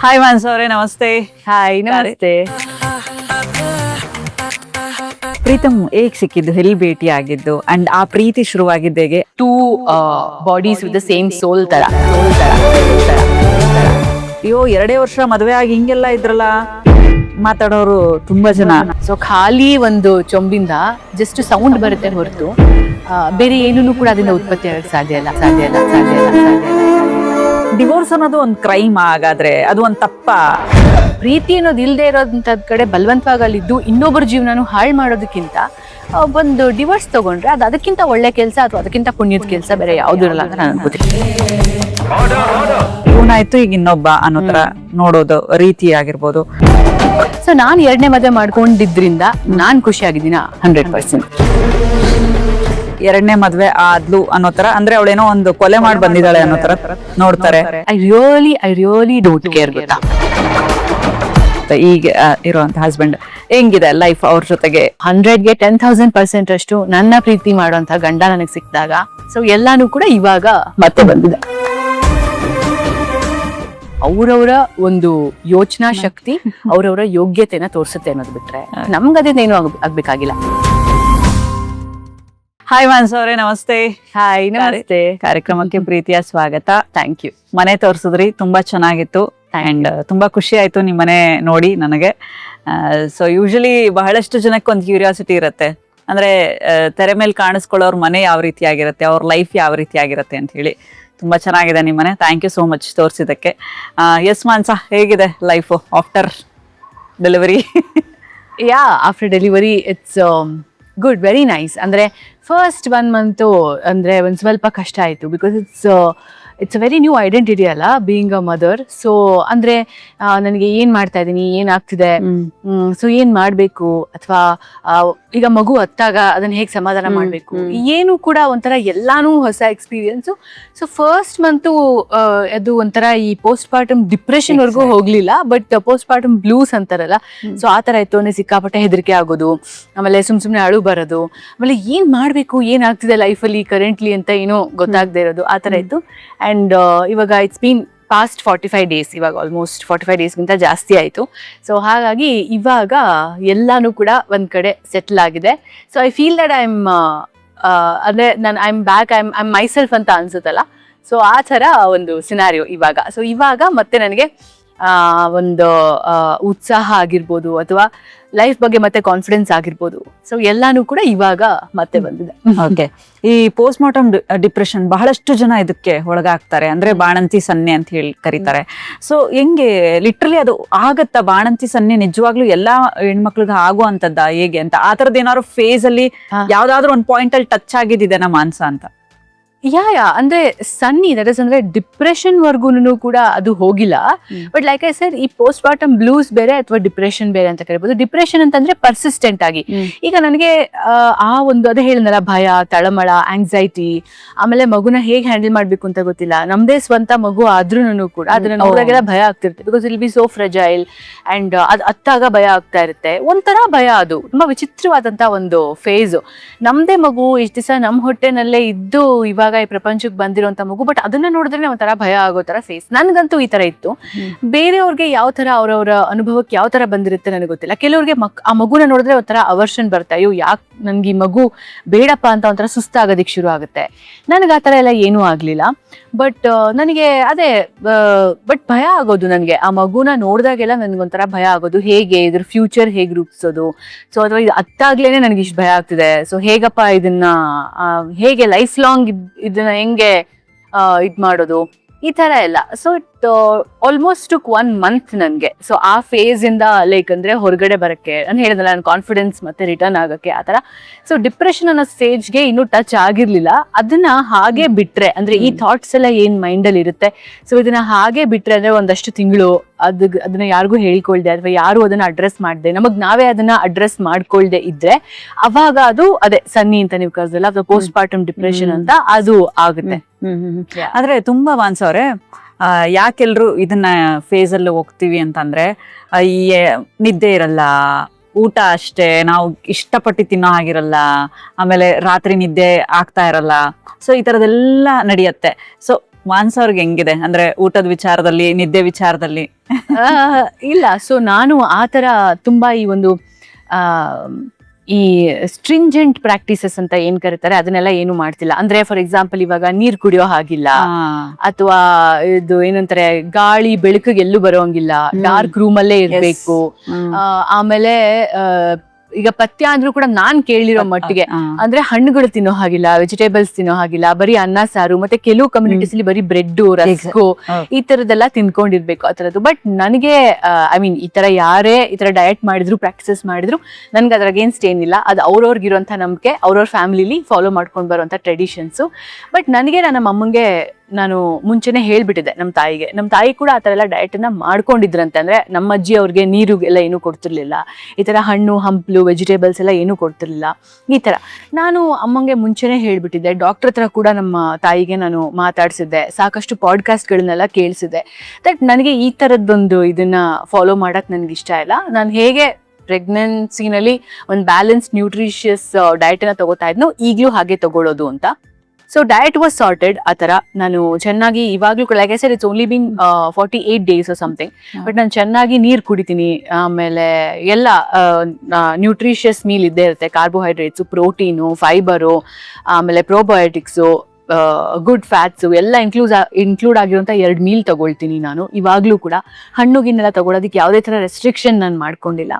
Hi ಮಾನ್ಸ ಅವರೇ, ನಮಸ್ತೆ. Hi, ನಮಸ್ತೆ. ಪ್ರೀತಮ್ ಹೇಗ್ ಸಿಕ್ಕಿದ್ದು, ಎಲ್ಲಿ ಭೇಟಿ ಆಗಿದ್ದು, ಅಂಡ್ ಆ ಪ್ರೀತಿ ಶುರುವಾಗಿದ್ದು ಹೇಗೆ? Two bodies with the same soul ತರ. ಅಯ್ಯೋ, 2 ವರ್ಷ ಮದುವೆ ಆಗಿ ಹಿಂಗೆಲ್ಲ ಇದ್ರಲ್ಲ ಮಾತಾಡೋರು ತುಂಬಾ ಜನ. ಸೊ ಖಾಲಿ ಒಂದು ಚೊಂಬಿಂದ ಜಸ್ಟ್ ಸೌಂಡ್ ಬರುತ್ತೆ ಹೊರತು ಬೇರೆ ಏನೂ ಕೂಡ ಅದನ್ನ ಉತ್ಪತ್ತಿ ಆಗಕ್ಕೆ ಸಾಧ್ಯ ಇಲ್ಲ. ಡಿವೋರ್ಸ್ ಅನ್ನೋದು ಒಂದು ಕ್ರೈಮ್, ಹಾಗಾದ್ರೆ ಅದು ಒಂದು ತಪ್ಪ? ಪ್ರೀತಿ ಅನ್ನೋದು ಇಲ್ಲದೆ ಇರೋದಂಥದ್ ಕಡೆ ಬಲವಂತವಾಗಿ ಅಲ್ಲಿದ್ದು ಇನ್ನೊಬ್ಬರ ಜೀವನನು ಹಾಳು ಮಾಡೋದಕ್ಕಿಂತ ಒಂದು ಡಿವೋರ್ಸ್ ತಗೊಂಡ್ರೆ ಅದು ಅದಕ್ಕಿಂತ ಒಳ್ಳೆ ಕೆಲಸ ಅಥವಾ ಅದಕ್ಕಿಂತ ಪುಣ್ಯದ ಕೆಲಸ ಬೇರೆ ಯಾವ್ದು ಇರಲ್ಲ ಅಂತ ನಾನು ಅನ್ಕೋತೀನಿ. ಇವನಾಯ್ತು ಈಗ ಇನ್ನೊಬ್ಬ ಅನ್ನೋ ತರ ನೋಡೋದು ರೀತಿ ಆಗಿರ್ಬೋದು. ಸೊ ನಾನು 2ನೇ ಮದುವೆ ಮಾಡ್ಕೊಂಡಿದ್ರಿಂದ ನಾನ್ ಖುಷಿಯಾಗಿದ್ದೀನ 100%. 2ನೇ ಮದ್ವೆ ಆದ್ಲು ಅನ್ನೋ ತರ, ಅಂದ್ರೆ ಅವಳೇನೋ ಒಂದು ಕೊಲೆ ಮಾಡಿ ಬಂದಿದ್ದಾಳೆ ಅನ್ನೋ ತರ ನೋಡ್ತಾರೆ. I really don't care. ಗೊತ್ತಾ, ಈಗ ಇರುವಂತ ಹಸ್ಬೆಂಡ್ ಹೆಂಗಿದೆ ಲೈಫ್ ಅವ್ರ ಜೊತೆಗೆ? 100ಗೆ 10,000% ಅಷ್ಟು ನನ್ನ ಪ್ರೀತಿ ಮಾಡುವಂತ ಗಂಡ ನನಗೆ ಸಿಕ್ಕಿದಾಗ ಸೊ ಎಲ್ಲಾನು ಕೂಡ ಇವಾಗ ಮತ್ತೆ ಬಂದಿದೆ. ಅವರವರ ಒಂದು ಯೋಚನಾ ಶಕ್ತಿ ಅವರವರ ಯೋಗ್ಯತೆನ ತೋರಿಸುತ್ತೆ ಅನ್ನೋದು ಬಿಟ್ರೆ ನಮ್ಗದೇನು ಆಗ್ಬೇಕಾಗಿಲ್ಲ. ಹಾಯ್ ಮಾನ್ಸ ಅವರೇ, ನಮಸ್ತೆ. ಹಾಯ್, ನಮಸ್ತೆ. ಕಾರ್ಯಕ್ರಮಕ್ಕೆ ಪ್ರೀತಿಯ ಸ್ವಾಗತ. Thank you. ಮನೆ ತೋರಿಸಿದ್ರಿ, ತುಂಬಾ ಚೆನ್ನಾಗಿತ್ತು ಅಂಡ್ ತುಂಬಾ ಖುಷಿ ಆಯ್ತು ನಿಮ್ಮ ಮನೆ ನೋಡಿ ನನಗೆ. ಸೊ ಯೂಶಲಿ ಬಹಳಷ್ಟು ಜನಕ್ಕೆ ಒಂದು ಕ್ಯೂರಿಯಾಸಿಟಿ ಇರುತ್ತೆ, ಅಂದ್ರೆ ತೆರೆ ಮೇಲೆ ಕಾಣಿಸ್ಕೊಳ್ಳೋರ್ ಮನೆ ಯಾವ ರೀತಿ ಆಗಿರುತ್ತೆ, ಅವ್ರ ಲೈಫ್ ಯಾವ ರೀತಿ ಆಗಿರುತ್ತೆ ಅಂತ ಹೇಳಿ. ತುಂಬಾ ಚೆನ್ನಾಗಿದೆ ನಿಮ್ಮ ಮನೆ. ಥ್ಯಾಂಕ್ ಯು ಸೋ ಮಚ್ ತೋರಿಸಿದ್ದಕ್ಕೆ. ಎಸ್ ಮಾನ್ಸ, ಹೇಗಿದೆ life after delivery? After delivery it's good, very nice. ಅಂದರೆ ಫಸ್ಟ್ 1 ಮಂತು ಅಂದರೆ ಒಂದು ಸ್ವಲ್ಪ ಕಷ್ಟ ಆಯಿತು. Because it's a very new identity ಅಲ್ಲ, ಬೀಯಿಂಗ್ ಅ ಮದರ್. ಸೊ ಅಂದರೆ ನನಗೆ ಏನು ಮಾಡ್ತಾ ಇದ್ದೀನಿ, ಏನಾಗ್ತಿದೆ, ಸೊ ಏನು ಮಾಡಬೇಕು, ಅಥವಾ ಈಗ ಮಗು ಹತ್ತಾಗ ಅದನ್ನು ಹೇಗೆ ಸಮಾಧಾನ ಮಾಡಬೇಕು, ಏನು ಕೂಡ ಒಂಥರ ಎಲ್ಲಾನು ಹೊಸ ಎಕ್ಸ್ಪೀರಿಯನ್ಸು. ಸೊ ಫಸ್ಟ್ ಮಂತು ಅದು ಒಂಥರ ಈ ಪೋಸ್ಟ್ ಪಾರ್ಟಮ್ ಡಿಪ್ರೆಷನ್ವರೆಗೂ ಹೋಗಲಿಲ್ಲ, ಬಟ್ ಪೋಸ್ಟ್ ಪಾರ್ಟಮ್ ಬ್ಲೂಸ್ ಅಂತಾರಲ್ಲ, ಸೊ ಆ ಥರ ಇತ್ತು. ಅಂದರೆ ಸಿಕ್ಕಾಪಟ್ಟೆ ಹೆದರಿಕೆ ಆಗೋದು, ಆಮೇಲೆ ಸುಮ್ಮನೆ ಅಳು ಬರೋದು, ಆಮೇಲೆ ಏನು ಮಾಡಬೇಕು, ಏನಾಗ್ತಿದೆ ಲೈಫಲ್ಲಿ ಕರೆಂಟ್ಲಿ ಅಂತ ಏನೋ ಗೊತ್ತಾಗದೇ ಇರೋದು, ಆ ಥರ ಇತ್ತು. ಆ್ಯಂಡ್ ಇವಾಗ ಇಟ್ಸ್ ಬೀನ್ ಪಾಸ್ಟ್ 45 ಡೇಸ್, ಇವಾಗ ಆಲ್ಮೋಸ್ಟ್ 45 ಡೇಸ್ಗಿಂತ ಜಾಸ್ತಿ ಆಯಿತು. ಸೊ ಹಾಗಾಗಿ ಇವಾಗ ಎಲ್ಲಾನು ಕೂಡ ಒಂದು ಕಡೆ ಸೆಟ್ಲ್ ಆಗಿದೆ. ಸೊ ಐ ಫೀಲ್ ದಟ್ ಅಂದರೆ I am back, I am myself ಅಂತ ಅನ್ಸುತ್ತಲ್ಲ. ಸೊ ಆ ಥರ ಒಂದು ಸಿನಾರಿಯೋ ಇವಾಗ. ಸೊ ಇವಾಗ ಮತ್ತೆ ನನಗೆ ಒಂದು ಉತ್ಸಾಹ ಆಗಿರ್ಬೋದು ಅಥವಾ ಲೈಫ್ ಬಗ್ಗೆ ಮತ್ತೆ ಕಾನ್ಫಿಡೆನ್ಸ್ ಆಗಿರ್ಬೋದು, ಸೊ ಎಲ್ಲಾನು ಕೂಡ ಇವಾಗ ಮತ್ತೆ ಬಂದಿದೆ. ಓಕೆ, ಈ ಪೋಸ್ಟ್ ಮಾರ್ಟಮ್ ಡಿಪ್ರೆಷನ್ ಬಹಳಷ್ಟು ಜನ ಇದಕ್ಕೆ ಒಳಗಾಗ್ತಾರೆ, ಅಂದ್ರೆ ಬಾಣಂತಿ ಸನ್ನೆ ಅಂತ ಹೇಳಿ ಕರೀತಾರೆ. ಸೊ ಹೆಂಗೆ ಲಿಟ್ರಲಿ ಅದು ಆಗತ್ತಾ? ಬಾಣಂತಿ ಸನ್ನೆ ನಿಜವಾಗ್ಲೂ ಎಲ್ಲಾ ಹೆಣ್ಮಕ್ಳಿಗೆ ಆಗುವಂತದ್ದ ಹೇಗೆ ಅಂತ? ಆ ತರದ್ ಏನಾದ್ರು ಫೇಸ್ ಅಲ್ಲಿ ಯಾವ್ದಾದ್ರು ಒಂದು ಪಾಯಿಂಟ್ ಅಲ್ಲಿ ಟಚ್ ಆಗಿದ್ದಿದೆ ನಮ್ಮ ಮಾನ್ಸ ಅಂತ? ಅಂದ್ರೆ ಸನ್ನಿ ದಟ್ ಇಸ್ ಅಂದ್ರೆ ಡಿಪ್ರೆಷನ್ ವರ್ಗೂನು ಕೂಡ ಅದು ಹೋಗಿಲ್ಲ. ಬಟ್ ಲೈಕ್ ಐ ಸೆಡ್, ಈ ಪೋಸ್ಟ್ ಪಾರ್ಟಮ್ ಬ್ಲೂಸ್ ಬೇರೆ ಅಥವಾ ಡಿಪ್ರೆಷನ್ ಬೇರೆ ಅಂತ ಕರಿಬಹುದು. ಡಿಪ್ರೆಷನ್ ಅಂತಂದ್ರೆ ಪರ್ಸಿಸ್ಟೆಂಟ್ ಆಗಿ. ಈಗ ನನಗೆ ಆ ಒಂದು ಅದೇ ಹೇಳಿದ್ನಲ್ಲ, ಭಯ, ತಳಮಳ, ಆಂಗ್ಸೈಟಿ, ಆಮೇಲೆ ಮಗುನ ಹೇಗೆ ಹ್ಯಾಂಡಲ್ ಮಾಡ್ಬೇಕು ಅಂತ ಗೊತ್ತಿಲ್ಲ. ನಮ್ದೇ ಸ್ವಂತ ಮಗು ಆದ್ರೂ ಕೂಡ ಅದನ್ನ ನೋಡಿದಾಗೆಲ್ಲ ಭಯ ಆಗ್ತಿರುತ್ತೆ. ಬಿಕಾಸ್ ಇಲ್ ಬಿ ಸೋ ಫ್ರೆಜೈಲ್ ಅಂಡ್ ಅದ್ ಅತ್ತಾಗ ಭಯ ಆಗ್ತಾ ಇರುತ್ತೆ. ಒಂಥರ ಭಯ, ಅದು ತುಂಬಾ ವಿಚಿತ್ರವಾದಂತ ಒಂದು ಫೇಸು. ನಮ್ದೇ ಮಗು ಇಷ್ಟ ದಿವಸ ನಮ್ಮ ಹೊಟ್ಟೆನಲ್ಲೇ ಇದ್ದು ಇವಾಗ ಈ ಪ್ರಪಂಚಕ್ಕೆ ಬಂದಿರುವಂತ ಮಗು, ಬಟ್ ಅದನ್ನ ನೋಡಿದ್ರೆ ಒಂಥರ ಭಯ ಆಗೋ ತರ ಫೇಸ್. ನನ್ಗಂತೂ ಈ ತರ ಇತ್ತು. ಬೇರೆಯವ್ರಿಗೆ ಯಾವ ತರ ಅವ್ರವ್ರ ಅನುಭವಕ್ಕೆ ಯಾವ ತರ ಬಂದಿರುತ್ತೆ ನನಗೆ ಗೊತ್ತಿಲ್ಲ. ಕೆಲವ್ರಿಗೆ ಆ ಮಗುನ ನೋಡಿದ್ರೆ ಒಂಥರ ಅವರ್ಷನ್ ಬರ್ತಾ, ಅಯ್ಯೋ ಯಾಕೆ ನನ್ಗೆ ಈ ಮಗು ಬೇಡಪ್ಪ ಅಂತ ಒಂಥರ ಸುಸ್ತಾಗೋದಿಕ್ ಶುರು ಆಗುತ್ತೆ. ನನಗೆ ಆ ತರ ಎಲ್ಲ ಏನೂ ಆಗ್ಲಿಲ್ಲ. ಬಟ್ ನನಗೆ ಅದೇ ಬಟ್ ಭಯ ಆಗೋದು. ನನಗೆ ಆ ಮಗುನ ನೋಡಿದಾಗೆಲ್ಲ ನನ್ಗೊಂಥರ ಭಯ ಆಗೋದು, ಹೇಗೆ ಇದ್ರ ಫ್ಯೂಚರ್ ಹೇಗೆ ರೂಪಿಸೋದು, ಸೊ ಅಥವಾ ಇದು ಅತ್ತಾಗ್ಲೇನೆ ನನಗೆ ಇಷ್ಟು ಭಯ ಆಗ್ತಿದೆ, ಸೊ ಹೇಗಪ್ಪ ಇದನ್ನ ಹೇಗೆ ಲೈಫ್ ಲಾಂಗ್ ಇದನ್ನ ಹೆಂಗೆ ಇದ್ ಮಾಡೋದು, ಈ ತರ ಎಲ್ಲ. So it almost took 1 month ನನಗೆ. ಸೊ ಆ ಫೇಸ್ ಇಂದ ಲೈಕ್ ಅಂದ್ರೆ ಹೊರಗಡೆ ಬರಕ್ಕೆ, ನಾನು ಹೇಳಿದ್ನಲ್ಲ, ನನ್ನ ಕಾನ್ಫಿಡೆನ್ಸ್ ಮತ್ತೆ ರಿಟರ್ನ್ ಆಗಕ್ಕೆ, ಆ ತರ. ಸೊ ಡಿಪ್ರೆಷನ್ ಅನ್ನೋ ಸ್ಟೇಜ್ಗೆ ಇನ್ನೂ ಟಚ್ ಆಗಿರ್ಲಿಲ್ಲ. ಅದನ್ನ ಹಾಗೆ ಬಿಟ್ರೆ, ಅಂದ್ರೆ ಈ ಥಾಟ್ಸ್ ಎಲ್ಲ ಏನ್ ಮೈಂಡ್ ಅಲ್ಲಿ ಇರುತ್ತೆ, ಸೊ ಇದನ್ನ ಹಾಗೆ ಬಿಟ್ರೆ ಅಂದ್ರೆ ಒಂದಷ್ಟು ತಿಂಗಳು ಅದನ್ನ ಯಾರಿಗೂ ಹೇಳ್ಕೊಳ್ದೆ ಅಥವಾ ಯಾರು ಅದನ್ನ ಅಡ್ರೆಸ್ ಮಾಡ್ದೆ, ನಮಗ್ ನಾವೇ ಅದನ್ನ ಅಡ್ರೆಸ್ ಮಾಡ್ಕೊಳ್ದೆ ಇದ್ರೆ ಅವಾಗ ಅದು ಅದೇ ಸನ್ನಿ ಅಂತ ನೀವು ಕರ್ಸಲ್ಲ, ಅಥವಾ ಪೋಸ್ಟ್ ಪಾರ್ಟಮ್ ಡಿಪ್ರೆಷನ್ ಅಂತ ಅದು ಆಗುತ್ತೆ. ಆದ್ರೆ ತುಂಬಾ ಮಾನ್ಸ ಅವ್ರೆ, ಯಾಕೆಲ್ರು ಇದನ್ನ ಫೇಸ್ ಅಲ್ಲಿ ಹೋಗ್ತೀವಿ ಅಂತಂದ್ರೆ, ಈ ನಿದ್ದೆ ಇರಲ್ಲ, ಊಟ ಅಷ್ಟೇ ನಾವು ಇಷ್ಟಪಟ್ಟು ತಿನ್ನೋ ಹಾಗಿರಲ್ಲ, ಆಮೇಲೆ ರಾತ್ರಿ ನಿದ್ದೆ ಆಗ್ತಾ ಇರಲ್ಲ, ಸೊ ಈ ತರದೆಲ್ಲ ನಡೆಯುತ್ತೆ. ಸೊ ಮಾನ್ಸ ಅವ್ರಿಗೆ ಹೆಂಗಿದೆ ಅಂದ್ರೆ ಊಟದ ವಿಚಾರದಲ್ಲಿ, ನಿದ್ದೆ ವಿಚಾರದಲ್ಲಿ? ಇಲ್ಲ, ಸೊ ನಾನು ಆ ಥರ ತುಂಬಾ ಈ ಒಂದು ಈ ಸ್ಟ್ರಿಂಜೆಂಟ್ ಪ್ರಾಕ್ಟೀಸಸ್ ಅಂತ ಏನ್ ಕರೀತಾರೆ ಅದನ್ನೆಲ್ಲ ಏನು ಮಾಡ್ತಿಲ್ಲ. ಅಂದ್ರೆ ಫಾರ್ ಎಕ್ಸಾಂಪಲ್ ಇವಾಗ ನೀರ್ ಕುಡಿಯೋ ಹಾಗಿಲ್ಲ, ಅಥವಾ ಇದು ಏನಂತಾರೆ ಗಾಳಿ ಬೆಳಕಿಗೆ ಎಲ್ಲೂ ಬರೋಂಗಿಲ್ಲ, ಡಾರ್ಕ್ ರೂಮ್ ಅಲ್ಲೇ ಇರ್ಬೇಕು. ಆಮೇಲೆ ಈಗ ಪಥ್ಯ ಅಂದ್ರೂ ಕೂಡ ನಾನ್ ಕೇಳಿರೋ ಮಟ್ಟಿಗೆ ಅಂದ್ರೆ ಹಣ್ಣುಗಳು ತಿನ್ನೋ ಹಾಗಿಲ್ಲ, ವೆಜಿಟೇಬಲ್ಸ್ ತಿನ್ನೋ ಹಾಗಿಲ್ಲ, ಬರೀ ಅನ್ನ ಸಾರು, ಮತ್ತೆ ಕೆಲವು ಕಮ್ಯುನಿಟೀಸ್ ಅಲ್ಲಿ ಬರೀ ಬ್ರೆಡ್, ರಸ್ಕು ಈ ತರದೆಲ್ಲ ತಿನ್ಕೊಂಡಿರ್ಬೇಕು ಆ ತರದ್ದು. ಬಟ್ ನನಗೆ ಐ ಮೀನ್ ಈ ತರ ಯಾರೇ ಈ ತರ ಡಯಟ್ ಮಾಡಿದ್ರು, ಪ್ರಾಕ್ಟೀಸಸ್ ಮಾಡಿದ್ರು, ನನ್ಗೆ ಅದ್ರ ಅಗೇನ್ಸ್ಟ್ ಏನಿಲ್ಲ. ಅದು ಅವ್ರವ್ರಿಗಿರುವಂತ ನಂಬಿಕೆ, ಅವ್ರವ್ರ ಫ್ಯಾಮಿಲಿಲಿ ಫಾಲೋ ಮಾಡ್ಕೊಂಡು ಬರುವಂತ ಟ್ರೆಡಿಷನ್ಸ್. ಬಟ್ ನನಗೆ ನನ್ನ ಅಮ್ಮಂಗೆ ನಾನು ಮುಂಚೆನೆ ಹೇಳ್ಬಿಟ್ಟಿದ್ದೆ ನಮ್ಮ ತಾಯಿ ಕೂಡ ಆ ತರ ಎಲ್ಲ ಡಯಟ್ ಅನ್ನ ಮಾಡ್ಕೊಂಡಿದ್ರಂತೆ. ಅಂದ್ರೆ ನಮ್ಮ ಅಜ್ಜಿ ಅವ್ರಿಗೆ ನೀರು ಎಲ್ಲ ಏನು ಕೊಡ್ತಿರ್ಲಿಲ್ಲ, ಈ ತರ ಹಣ್ಣು ಹಂಪ್ಲು ವೆಜಿಟೇಬಲ್ಸ್ ಎಲ್ಲ ಏನು ಕೊಡ್ತಿರ್ಲಿಲ್ಲ. ಈ ತರ ನಾನು ಅಮ್ಮಂಗೆ ಮುಂಚೆನೆ ಹೇಳ್ಬಿಟ್ಟಿದ್ದೆ. ಡಾಕ್ಟರ್ ಹತ್ರ ಕೂಡ ನಮ್ಮ ತಾಯಿಗೆ ನಾನು ಮಾತಾಡ್ಸಿದ್ದೆ, ಸಾಕಷ್ಟು ಪಾಡ್ಕಾಸ್ಟ್ಗಳನ್ನೆಲ್ಲ ಕೇಳಿಸಿದ್ದೆ. ದಟ್ ನನಗೆ ಈ ತರದ್ದೊಂದು ಇದನ್ನ ಫಾಲೋ ಮಾಡಕ್ ನನ್ಗೆ ಇಷ್ಟ ಇಲ್ಲ. ನಾನು ಹೇಗೆ ಪ್ರೆಗ್ನೆನ್ಸಿನಲ್ಲಿ ಒಂದು ಬ್ಯಾಲೆನ್ಸ್ ನ್ಯೂಟ್ರಿಷಿಯಸ್ ಡಯಟ್ ಅನ್ನ ತಗೋತಾ ಇದ್ನೋ ಈಗಲೂ ಹಾಗೆ ತಗೊಳ್ಳೋದು ಅಂತ. So diet was sorted. ಆ ಥರ ನಾನು ಚೆನ್ನಾಗಿ ಇವಾಗಲೂ ಕೂಡ like I said it's only being 48 days or something. But ನಾನು ಚೆನ್ನಾಗಿ ನೀರು ಕುಡಿತೀನಿ. ಆಮೇಲೆ ಎಲ್ಲ ನ್ಯೂಟ್ರಿಷಿಯಸ್ ಮೀಲ್ ಇದ್ದೇ ಇರುತ್ತೆ. ಕಾರ್ಬೋಹೈಡ್ರೇಟ್ಸು, ಪ್ರೋಟೀನು, ಫೈಬರು, ಆಮೇಲೆ ಪ್ರೋಬಯೋಟಿಕ್ಸು, ಗುಡ್ ಫ್ಯಾಟ್ಸು ಎಲ್ಲ ಇನ್ಕ್ಲೂಡ್ ಆಗಿರುವಂಥ 2 ಮೀಲ್ ತಗೊಳ್ತೀನಿ ನಾನು ಇವಾಗಲೂ ಕೂಡ. ಹಣ್ಣುಗಿನ್ನೆಲ್ಲ ತಗೊಳ್ಳೋದಕ್ಕೆ ಯಾವುದೇ ಥರ ರೆಸ್ಟ್ರಿಕ್ಷನ್ ನಾನು ಮಾಡ್ಕೊಂಡಿಲ್ಲ.